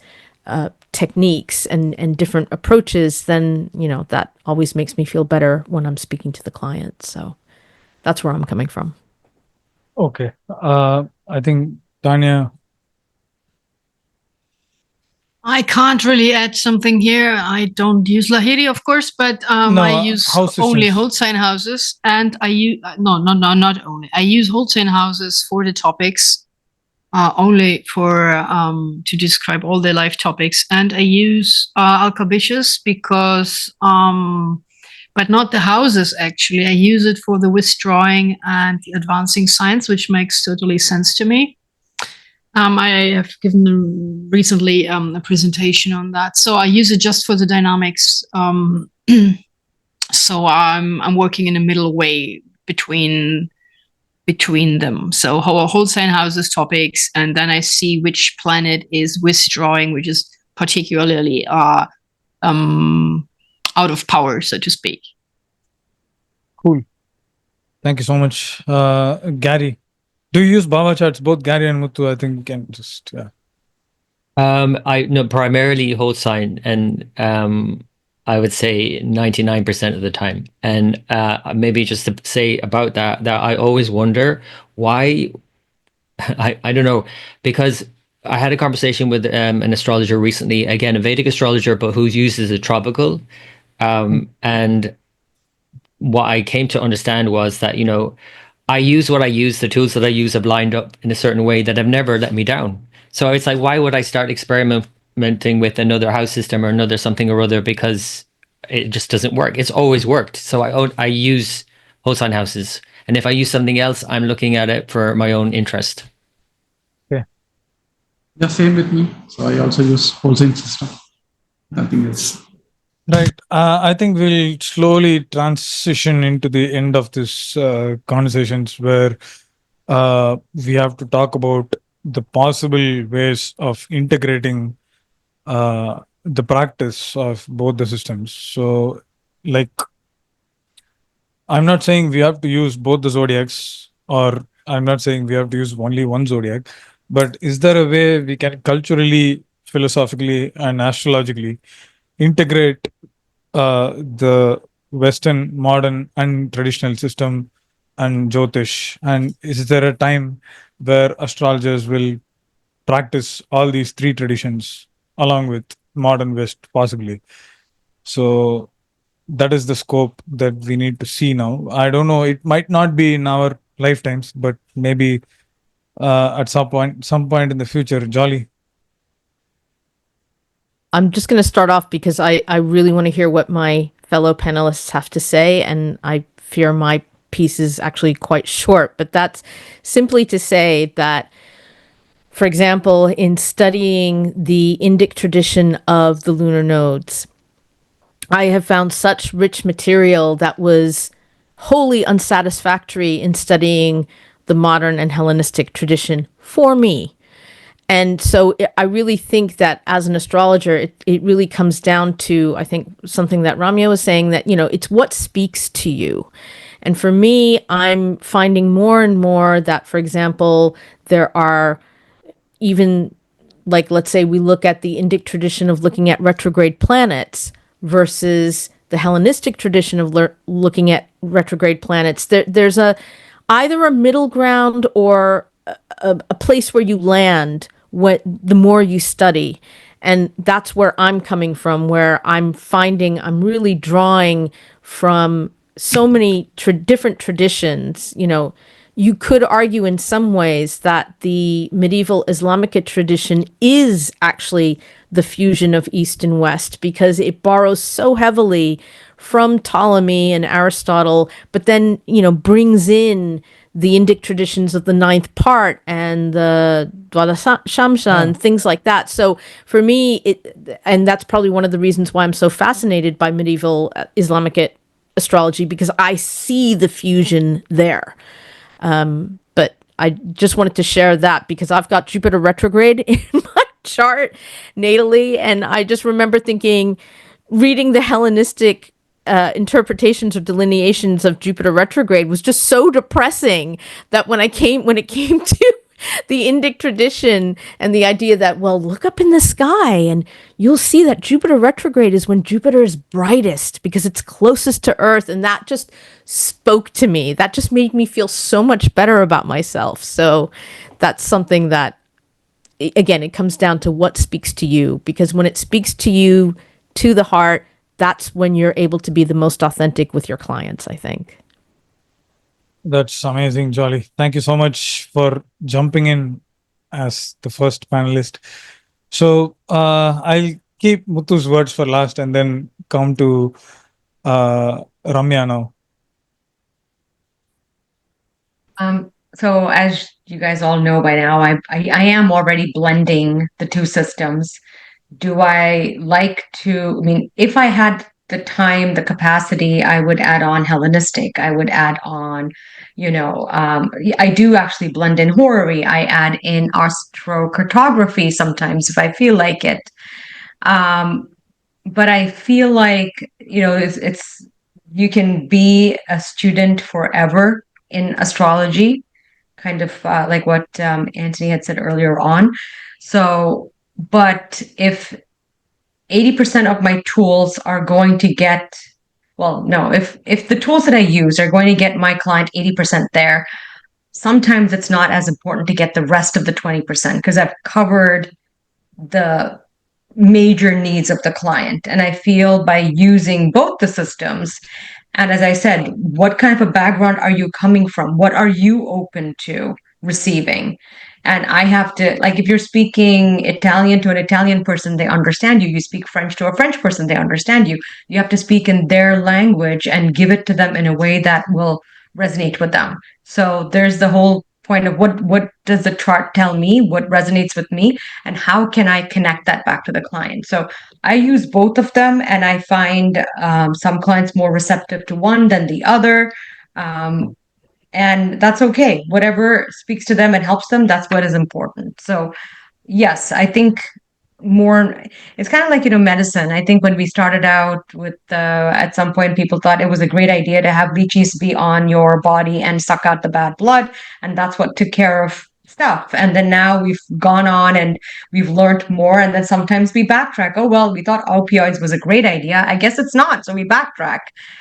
techniques and different approaches, then, that always makes me feel better when I'm speaking to the client. So that's where I'm coming from. Okay. I think Tanya. I can't really add something here. I don't use Lahiri, of course, but I use only whole sign houses, and I use not only. I use whole sign houses for the topics, only for to describe all the life topics, and I use Alcabitius because, but not the houses actually. I use it for the withdrawing and the advancing signs, which makes totally sense to me. I have given recently a presentation on that. So I use it just for the dynamics. So I'm working in a middle way between them. So whole sign houses topics, and then I see which planet is withdrawing, which is particularly out of power, so to speak. Cool. Thank you so much, Gary. Do you use Baba charts? Both Gary and Muthu, I think, can just I know primarily whole sign, and I would say 99% of the time. And maybe just to say about that I always wonder why. I don't know, because I had a conversation with an astrologer recently, again a Vedic astrologer, but who uses a tropical, and what I came to understand was that I use what I use, the tools that I use have lined up in a certain way that have never let me down. So it's like, why would I start experimenting with another house system or another something or other, because it just doesn't work. It's always worked. So I use whole sign houses. And if I use something else, I'm looking at it for my own interest. Okay. Yeah, same with me. So I also use whole sign system. Nothing else. Right. I think we'll slowly transition into the end of this conversations where we have to talk about the possible ways of integrating the practice of both the systems. So, like, I'm not saying we have to use both the zodiacs, or I'm not saying we have to use only one zodiac, but is there a way we can culturally, philosophically, and astrologically integrate the Western, modern, and traditional system and Jyotish? And is there a time where astrologers will practice all these three traditions along with modern West, possibly? So that is the scope that we need to see now. I don't know. It might not be in our lifetimes, but maybe at some point in the future. Jolly. I'm just going to start off because I really want to hear what my fellow panelists have to say, and I fear my piece is actually quite short, but that's simply to say that, for example, in studying the Indic tradition of the lunar nodes, I have found such rich material that was wholly unsatisfactory in studying the modern and Hellenistic tradition for me. And so I really think that as an astrologer, it really comes down to, I think, something that Ramya was saying, that, it's what speaks to you. And for me, I'm finding more and more that, for example, there are even, like, let's say we look at the Indic tradition of looking at retrograde planets versus the Hellenistic tradition of looking at retrograde planets. There's either a middle ground or a place where you land the more you study. And that's where I'm coming from, where I'm finding I'm really drawing from so many different traditions. You could argue in some ways that the medieval Islamic tradition is actually the fusion of East and West, because it borrows so heavily from Ptolemy and Aristotle, but then, brings in the Indic traditions of the ninth part and the Dwada Shamsha and things like that. So for me, and that's probably one of the reasons why I'm so fascinated by medieval Islamic astrology, because I see the fusion there. But I just wanted to share that because I've got Jupiter retrograde in my chart natally, and I just remember reading the Hellenistic interpretations or delineations of Jupiter retrograde was just so depressing that when it came to the Indic tradition and the idea that, well, look up in the sky and you'll see that Jupiter retrograde is when Jupiter is brightest because it's closest to Earth. And that just spoke to me. That just made me feel so much better about myself. So that's something that, again, it comes down to what speaks to you, because when it speaks to you, to the heart, that's when you're able to be the most authentic with your clients, I think. That's amazing, Jolly. Thank you so much for jumping in as the first panelist. So I'll keep Muthu's words for last and then come to Ramya now. So as you guys all know by now, I am already blending the two systems. Do I like to, if I had the time, the capacity, I would add on Hellenistic. I would add on, I do actually blend in horary. I add in astrocartography sometimes if I feel like it. But I feel like, it's you can be a student forever in astrology, kind of like what Anthony had said earlier on. So, but if 80% of my tools are going to get, well, no, if the tools that I use are going to get my client 80% there, sometimes it's not as important to get the rest of the 20% because I've covered the major needs of the client. And I feel by using both the systems, and as I said, what kind of a background are you coming from? What are you open to receiving? And I have to, like, if you're speaking Italian to an Italian person, they understand you. You speak French to a French person, they understand you. You have to speak in their language and give it to them in a way that will resonate with them. So there's the whole point of what does the chart tell me, what resonates with me, and how can I connect that back to the client? So I use both of them, and I find some clients more receptive to one than the other. And that's okay. Whatever speaks to them and helps them, that's what is important. So, yes, I think more, it's kind of like, medicine. I think when we started out with, at some point, people thought it was a great idea to have leeches be on your body and suck out the bad blood. And that's what took care of stuff. And then now we've gone on and we've learned more. And then sometimes we backtrack. Oh, well, we thought opioids was a great idea. I guess it's not. So we backtrack.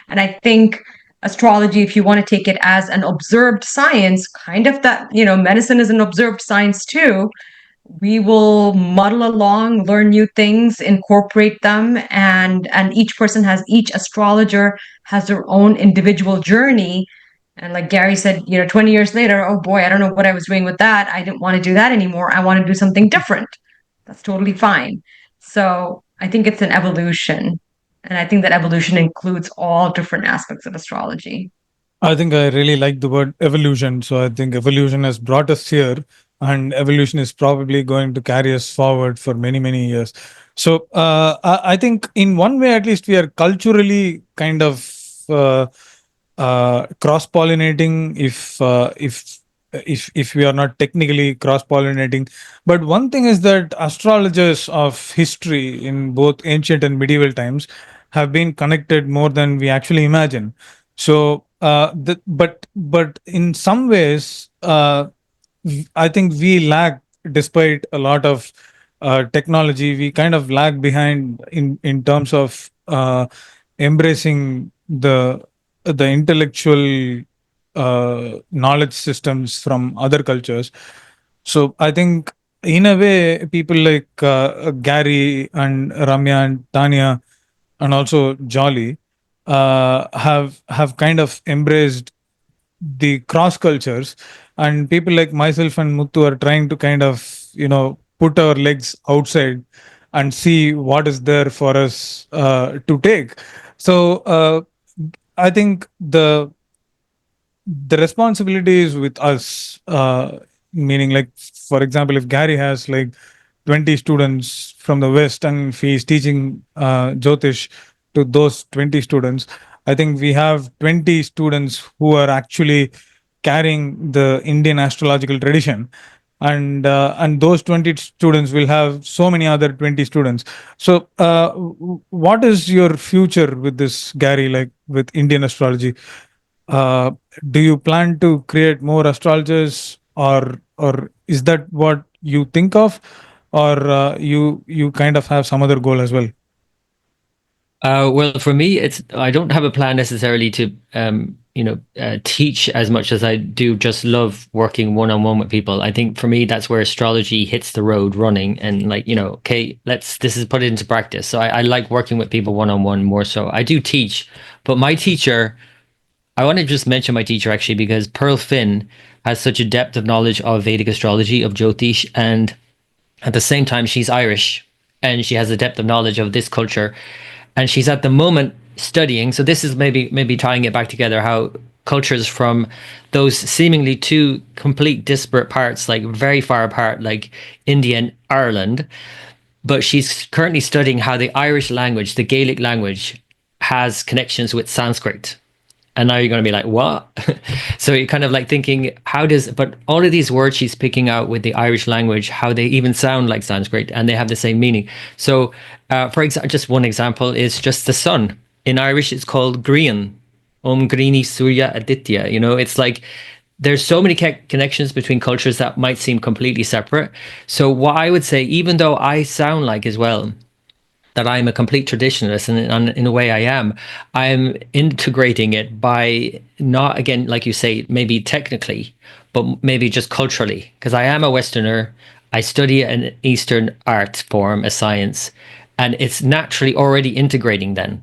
And I think astrology, if you want to take it as an observed science, kind of that, medicine is an observed science too. We will muddle along, learn new things, incorporate them, and each astrologer has their own individual journey. And like Gary said, 20 years later, oh boy, I don't know what I was doing with that. I didn't want to do that anymore. I want to do something different. That's totally fine. So I think it's an evolution. And I think that evolution includes all different aspects of astrology. I think I really like the word evolution. So I think evolution has brought us here, and evolution is probably going to carry us forward for many, many years. So I think in one way, at least, we are culturally kind of cross-pollinating, if we are not technically cross-pollinating. But one thing is that astrologers of history in both ancient and medieval times have been connected more than we actually imagine. So, but in some ways, I think we lag, despite a lot of technology. We kind of lag behind in terms of embracing the intellectual knowledge systems from other cultures. So I think in a way, people like Gary and Ramya and Tanya and also Jolly have kind of embraced the cross cultures, and people like myself and Muthu are trying to kind of put our legs outside and see what is there for us to take. So I think the responsibility is with us, meaning, like, for example, if Gary has like 20 students from the West and if he's teaching Jyotish to those 20 students, I think we have 20 students who are actually carrying the Indian astrological tradition, and those 20 students will have so many other 20 students. So what is your future with this, Gary, like with Indian astrology? Do you plan to create more astrologers, or is that what you think of, or you kind of have some other goal as well? Well, for me, I don't have a plan necessarily to teach as much as I do just love working one-on-one with people. I think for me, that's where astrology hits the road running, and okay, this is put it into practice. So I like working with people one-on-one more so. I do teach, but my teacher, I want to just mention my teacher actually, because Pearl Finn has such a depth of knowledge of Vedic astrology, of Jyotish, and at the same time, she's Irish and she has a depth of knowledge of this culture. And she's at the moment studying. So this is maybe tying it back together, how cultures from those seemingly two complete disparate parts, like very far apart, like India and Ireland. But she's currently studying how the Irish language, the Gaelic language, has connections with Sanskrit. And now you're going to be like, what? So you're kind of like thinking, but all of these words she's picking out with the Irish language, how they even sound like Sanskrit and they have the same meaning. So for example, just one example is just the sun. In Irish, it's called Grian, Grini Surya Aditya. It's like there's so many connections between cultures that might seem completely separate. So what I would say, even though I sound like as well that I'm a complete traditionalist, and in a way I am integrating it by not, again, like you say, maybe technically, but maybe just culturally, because I am a Westerner. I study an Eastern art form, a science, and it's naturally already integrating then,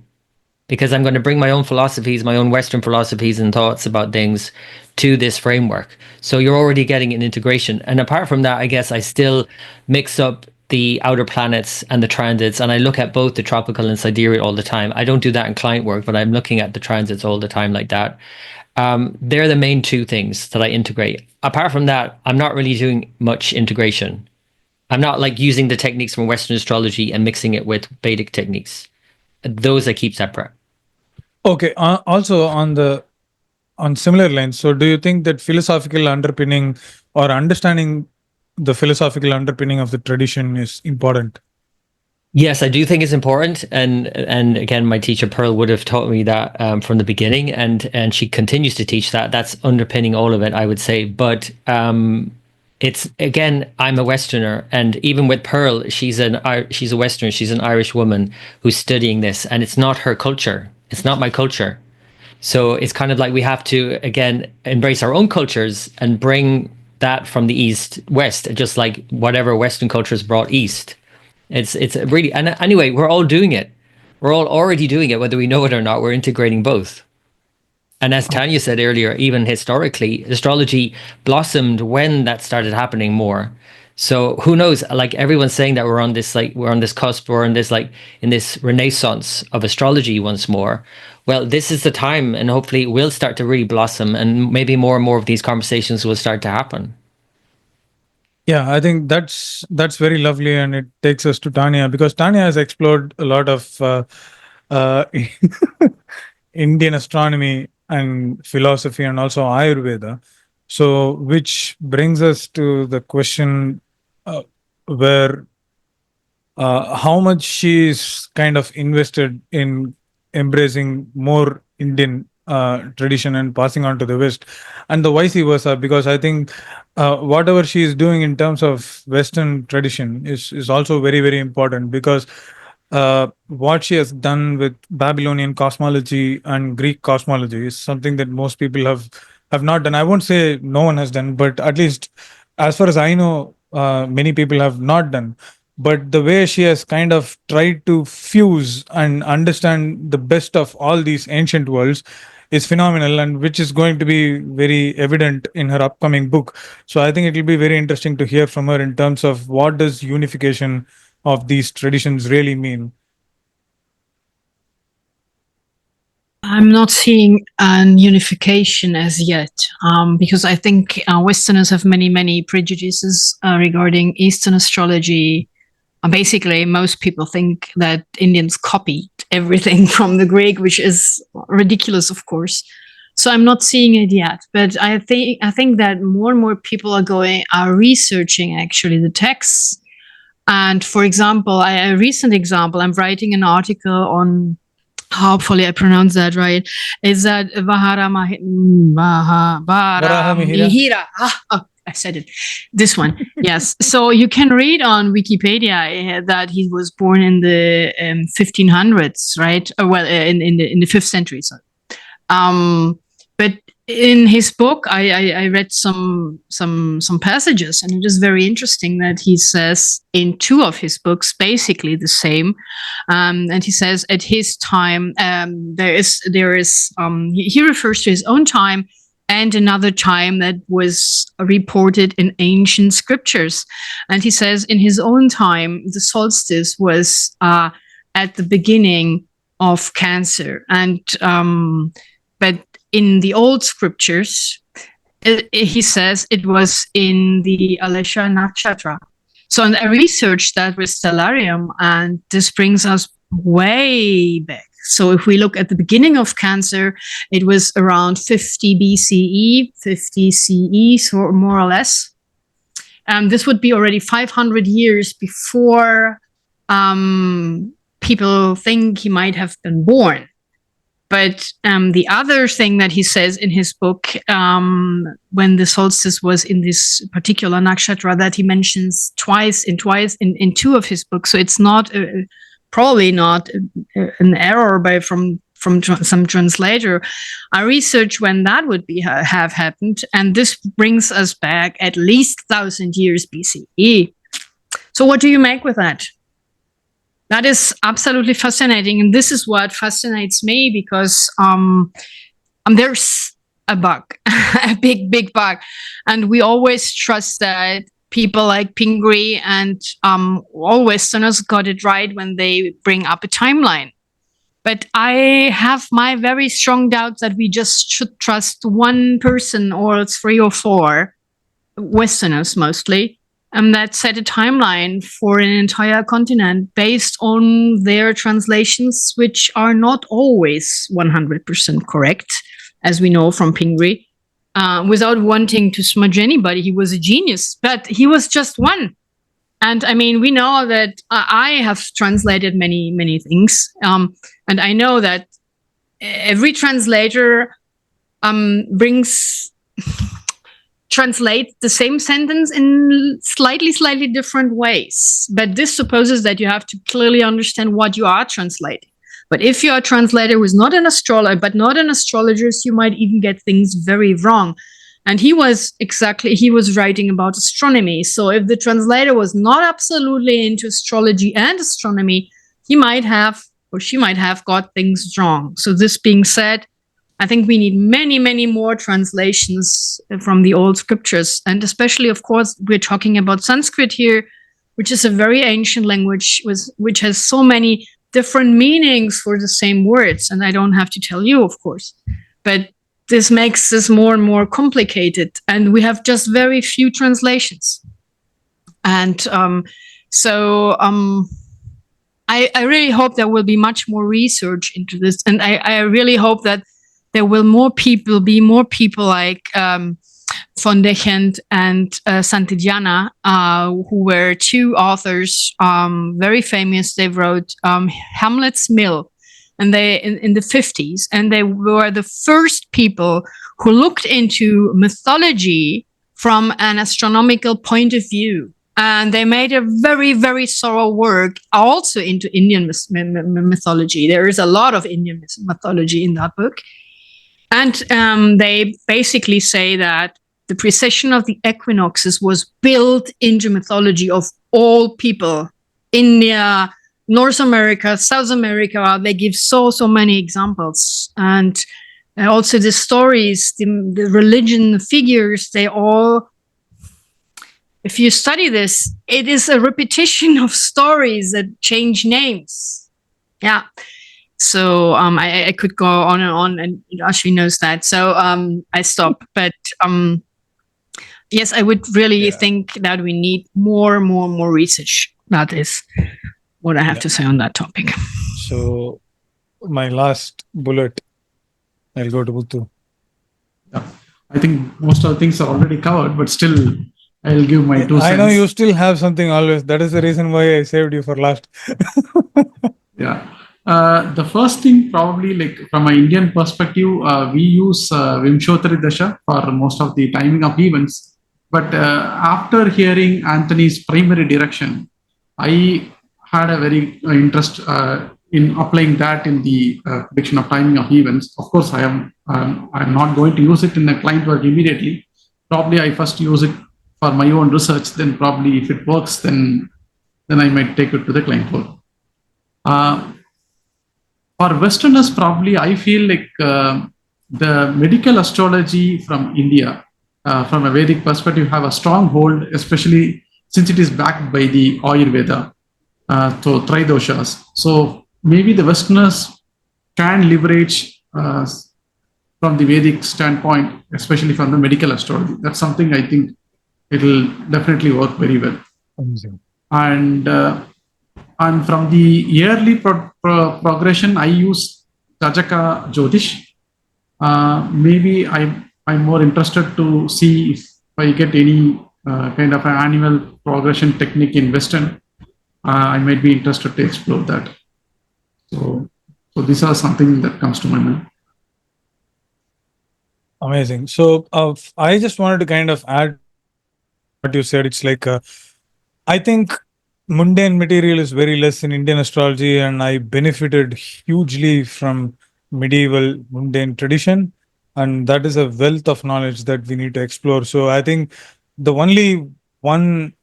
because I'm going to bring my own philosophies, my own Western philosophies and thoughts about things to this framework. So you're already getting an integration. And apart from that, I guess I still mix up the outer planets and the transits, and I look at both the tropical and sidereal all the time. I don't do that in client work, but I'm looking at the transits all the time like that. They're the main two things that I integrate. Apart from that, I'm not really doing much integration. I'm not like using the techniques from Western astrology and mixing it with Vedic techniques. Those I keep separate. Okay. Also on similar lines, so do you think that philosophical underpinning or understanding the philosophical underpinning of the tradition is important? Yes, I do think it's important, and again, my teacher Pearl would have taught me that from the beginning, and she continues to teach that. That's underpinning all of it, I would say. But it's, again, I'm a Westerner, and even with Pearl, she's a Westerner. She's an Irish woman who's studying this, and it's not her culture. It's not my culture. So it's kind of like we have to, again, embrace our own cultures and bring that from the East, West, just like whatever Western cultures brought East. It's really, and anyway, we're all doing it. We're all already doing it, whether we know it or not. We're integrating both. And as Tanya said earlier, even historically, astrology blossomed when that started happening more. So who knows? Like everyone's saying that we're on this cusp, we're in this renaissance of astrology once more. Well, this is the time, and hopefully it will start to really blossom, and maybe more and more of these conversations will start to happen. Yeah, I think that's very lovely, and it takes us to Tanya, because Tanya has explored a lot of Indian astronomy and philosophy, and also Ayurveda. So, which brings us to the question where how much she is kind of invested in embracing more Indian tradition and passing on to the West, and the vice versa, because I think whatever she is doing in terms of Western tradition is also very, very important, because what she has done with Babylonian cosmology and Greek cosmology is something that most people have not done. I won't say no one has done, but at least as far as I know, many people have not done. But the way she has kind of tried to fuse and understand the best of all these ancient worlds is phenomenal, and which is going to be very evident in her upcoming book. So I think it will be very interesting to hear from her in terms of what does unification of these traditions really mean. I'm not seeing an unification as yet, because I think Westerners have many, many prejudices regarding Eastern astrology. Basically, most people think that Indians copied everything from the Greek, which is ridiculous, of course. So I'm not seeing it yet, but I think that more and more people are researching actually the texts. And for example, a recent example, I'm writing an article on, hopefully I pronounce that right, is that Varahamihira. I said it. This one, yes. So you can read on Wikipedia that he was born in the 1500s, right? Well, in the 5th century. Sorry. But in his book, I read some passages, and it is very interesting that he says in 2 of his books basically the same. And he says at his time, he refers to his own time and another time that was reported in ancient scriptures. And he says in his own time, the solstice was at the beginning of Cancer. And but in the old scriptures, he says it was in the Alesha Nakshatra. So I researched that with Stellarium, and this brings us way back. So if we look at the beginning of Cancer, it was around 50 BCE, 50 CE, so more or less. This would be already 500 years before people think he might have been born. But the other thing that he says in his book, when the solstice was in this particular nakshatra, that he mentions twice in 2 of his books. So it's not probably not an error from some translator. I researched when that would have happened, and this brings us back at least 1,000 years BCE. So what do you make with that? That is absolutely fascinating, and this is what fascinates me, because there's a bug, a big bug, and we always trust that people like Pingree and all Westerners got it right when they bring up a timeline. But I have my very strong doubts that we just should trust one person or 3 or 4, Westerners mostly, that set a timeline for an entire continent based on their translations, which are not always 100% correct, as we know from Pingree. Without wanting to smudge anybody, he was a genius, but he was just one. And I mean, we know that I have translated many, many things. And I know that every translator translate the same sentence in slightly different ways. But this supposes that you have to clearly understand what you are translating. But if you're a translator who's not an astrologer, but not an astrologist, you might even get things very wrong. And he was writing about astronomy. So if the translator was not absolutely into astrology and astronomy, he might have, or she might have, got things wrong. So this being said, I think we need many, many more translations from the old scriptures. And especially, of course, we're talking about Sanskrit here, which is a very ancient language, which has so many different meanings for the same words. And I don't have to tell you, of course. But this makes this more and more complicated. And we have just very few translations. And I really hope there will be much more research into this. And I really hope that there will be more people like von Dechend and Santillana, who were two authors, very famous. They wrote Hamlet's Mill, and they in the 50s, and they were the first people who looked into mythology from an astronomical point of view. And they made a very, very thorough work also into Indian mythology. There is a lot of Indian mythology in that book. And they basically say that the precession of the equinoxes was built into mythology of all people. India, North America, South America, they give so many examples. And also the stories, the religion, the figures, they all, if you study this, it is a repetition of stories that change names. Yeah. So I could go on, and Ashley knows that. So I stop. But yes, I would really think that we need more research. That is what I have to say on that topic. So my last bullet, I'll go to Muthu. Yeah. I think most of the things are already covered, but still I'll give my 2 cents. I know you still have something always. That is the reason why I saved you for last. Yeah. The first thing, probably, like from an Indian perspective, we use Vimshottari Dasha for most of the timing of events. But after hearing Anthony's primary direction, I had a very interest in applying that in the prediction of timing of events. Of course, I'm not going to use it in a client work immediately. Probably I first use it for my own research. Then probably if it works, then I might take it to the client work. For Westerners, probably I feel like the medical astrology from India, from a Vedic perspective, have a strong hold, especially since it is backed by the Ayurveda, so Tridoshas. So maybe the Westerners can leverage from the Vedic standpoint, especially from the medical astrology. That's something I think it will definitely work very well. Amazing. And from the yearly progression, I use Jajaka Jyotish. Maybe I'm more interested to see if I get any kind of an annual progression technique in Western. I might be interested to explore that. So these are something that comes to my mind. Amazing. So I just wanted to kind of add what you said. It's like I think mundane material is very less in Indian astrology, and I benefited hugely from medieval mundane tradition, and that is a wealth of knowledge that we need to explore. So I think the only one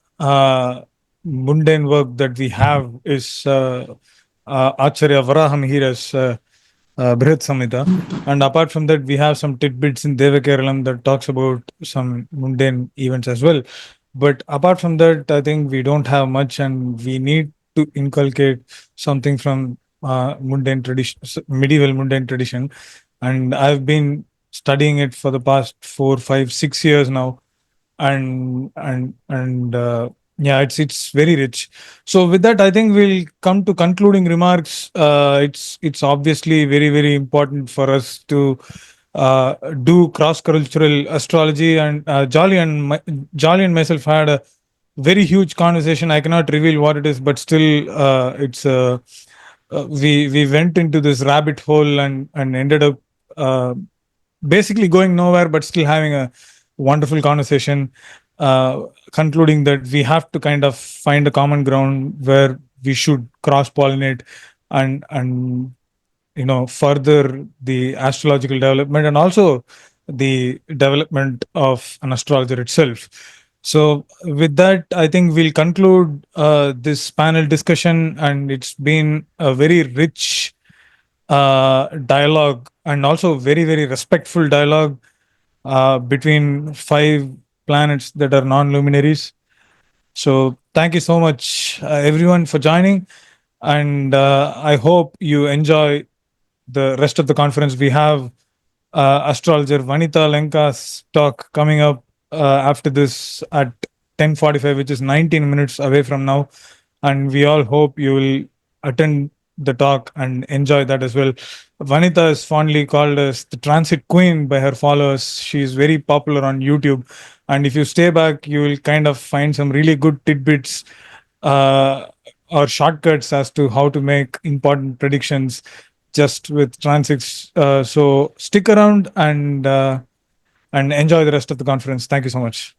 mundane work that we have is Acharya Varahamihira's Brihat Samhita, and apart from that, we have some tidbits in Devakeralam that talks about some mundane events as well. But apart from that, I think we don't have much, and we need to inculcate something from mundane tradition, medieval mundane tradition. And I've been studying it for the past 4, 5, 6 years now, and Yeah, it's very rich. So with that, I think we'll come to concluding remarks. It's obviously very important for us to do cross-cultural astrology, and Jolly and myself had a very huge conversation. I cannot reveal what it is, but still, we went into this rabbit hole and ended up basically going nowhere, but still having a wonderful conversation. Concluding that we have to kind of find a common ground where we should cross-pollinate and further the astrological development and also the development of an astrologer itself. So with that, I think we'll conclude this panel discussion, and it's been a very rich dialogue and also very respectful dialogue between 5 planets that are non-luminaries. So thank you so much, everyone, for joining, and I hope you enjoy the rest of the conference. We have astrologer Vanita Lenka's talk coming up after this at 10:45, which is 19 minutes away from now, and we all hope you will attend the talk and enjoy that as well. Vanita is fondly called as the transit queen by her followers. She is very popular on YouTube, and if you stay back, you will kind of find some really good tidbits or shortcuts as to how to make important predictions just with transits. So stick around and enjoy the rest of the conference. Thank you so much.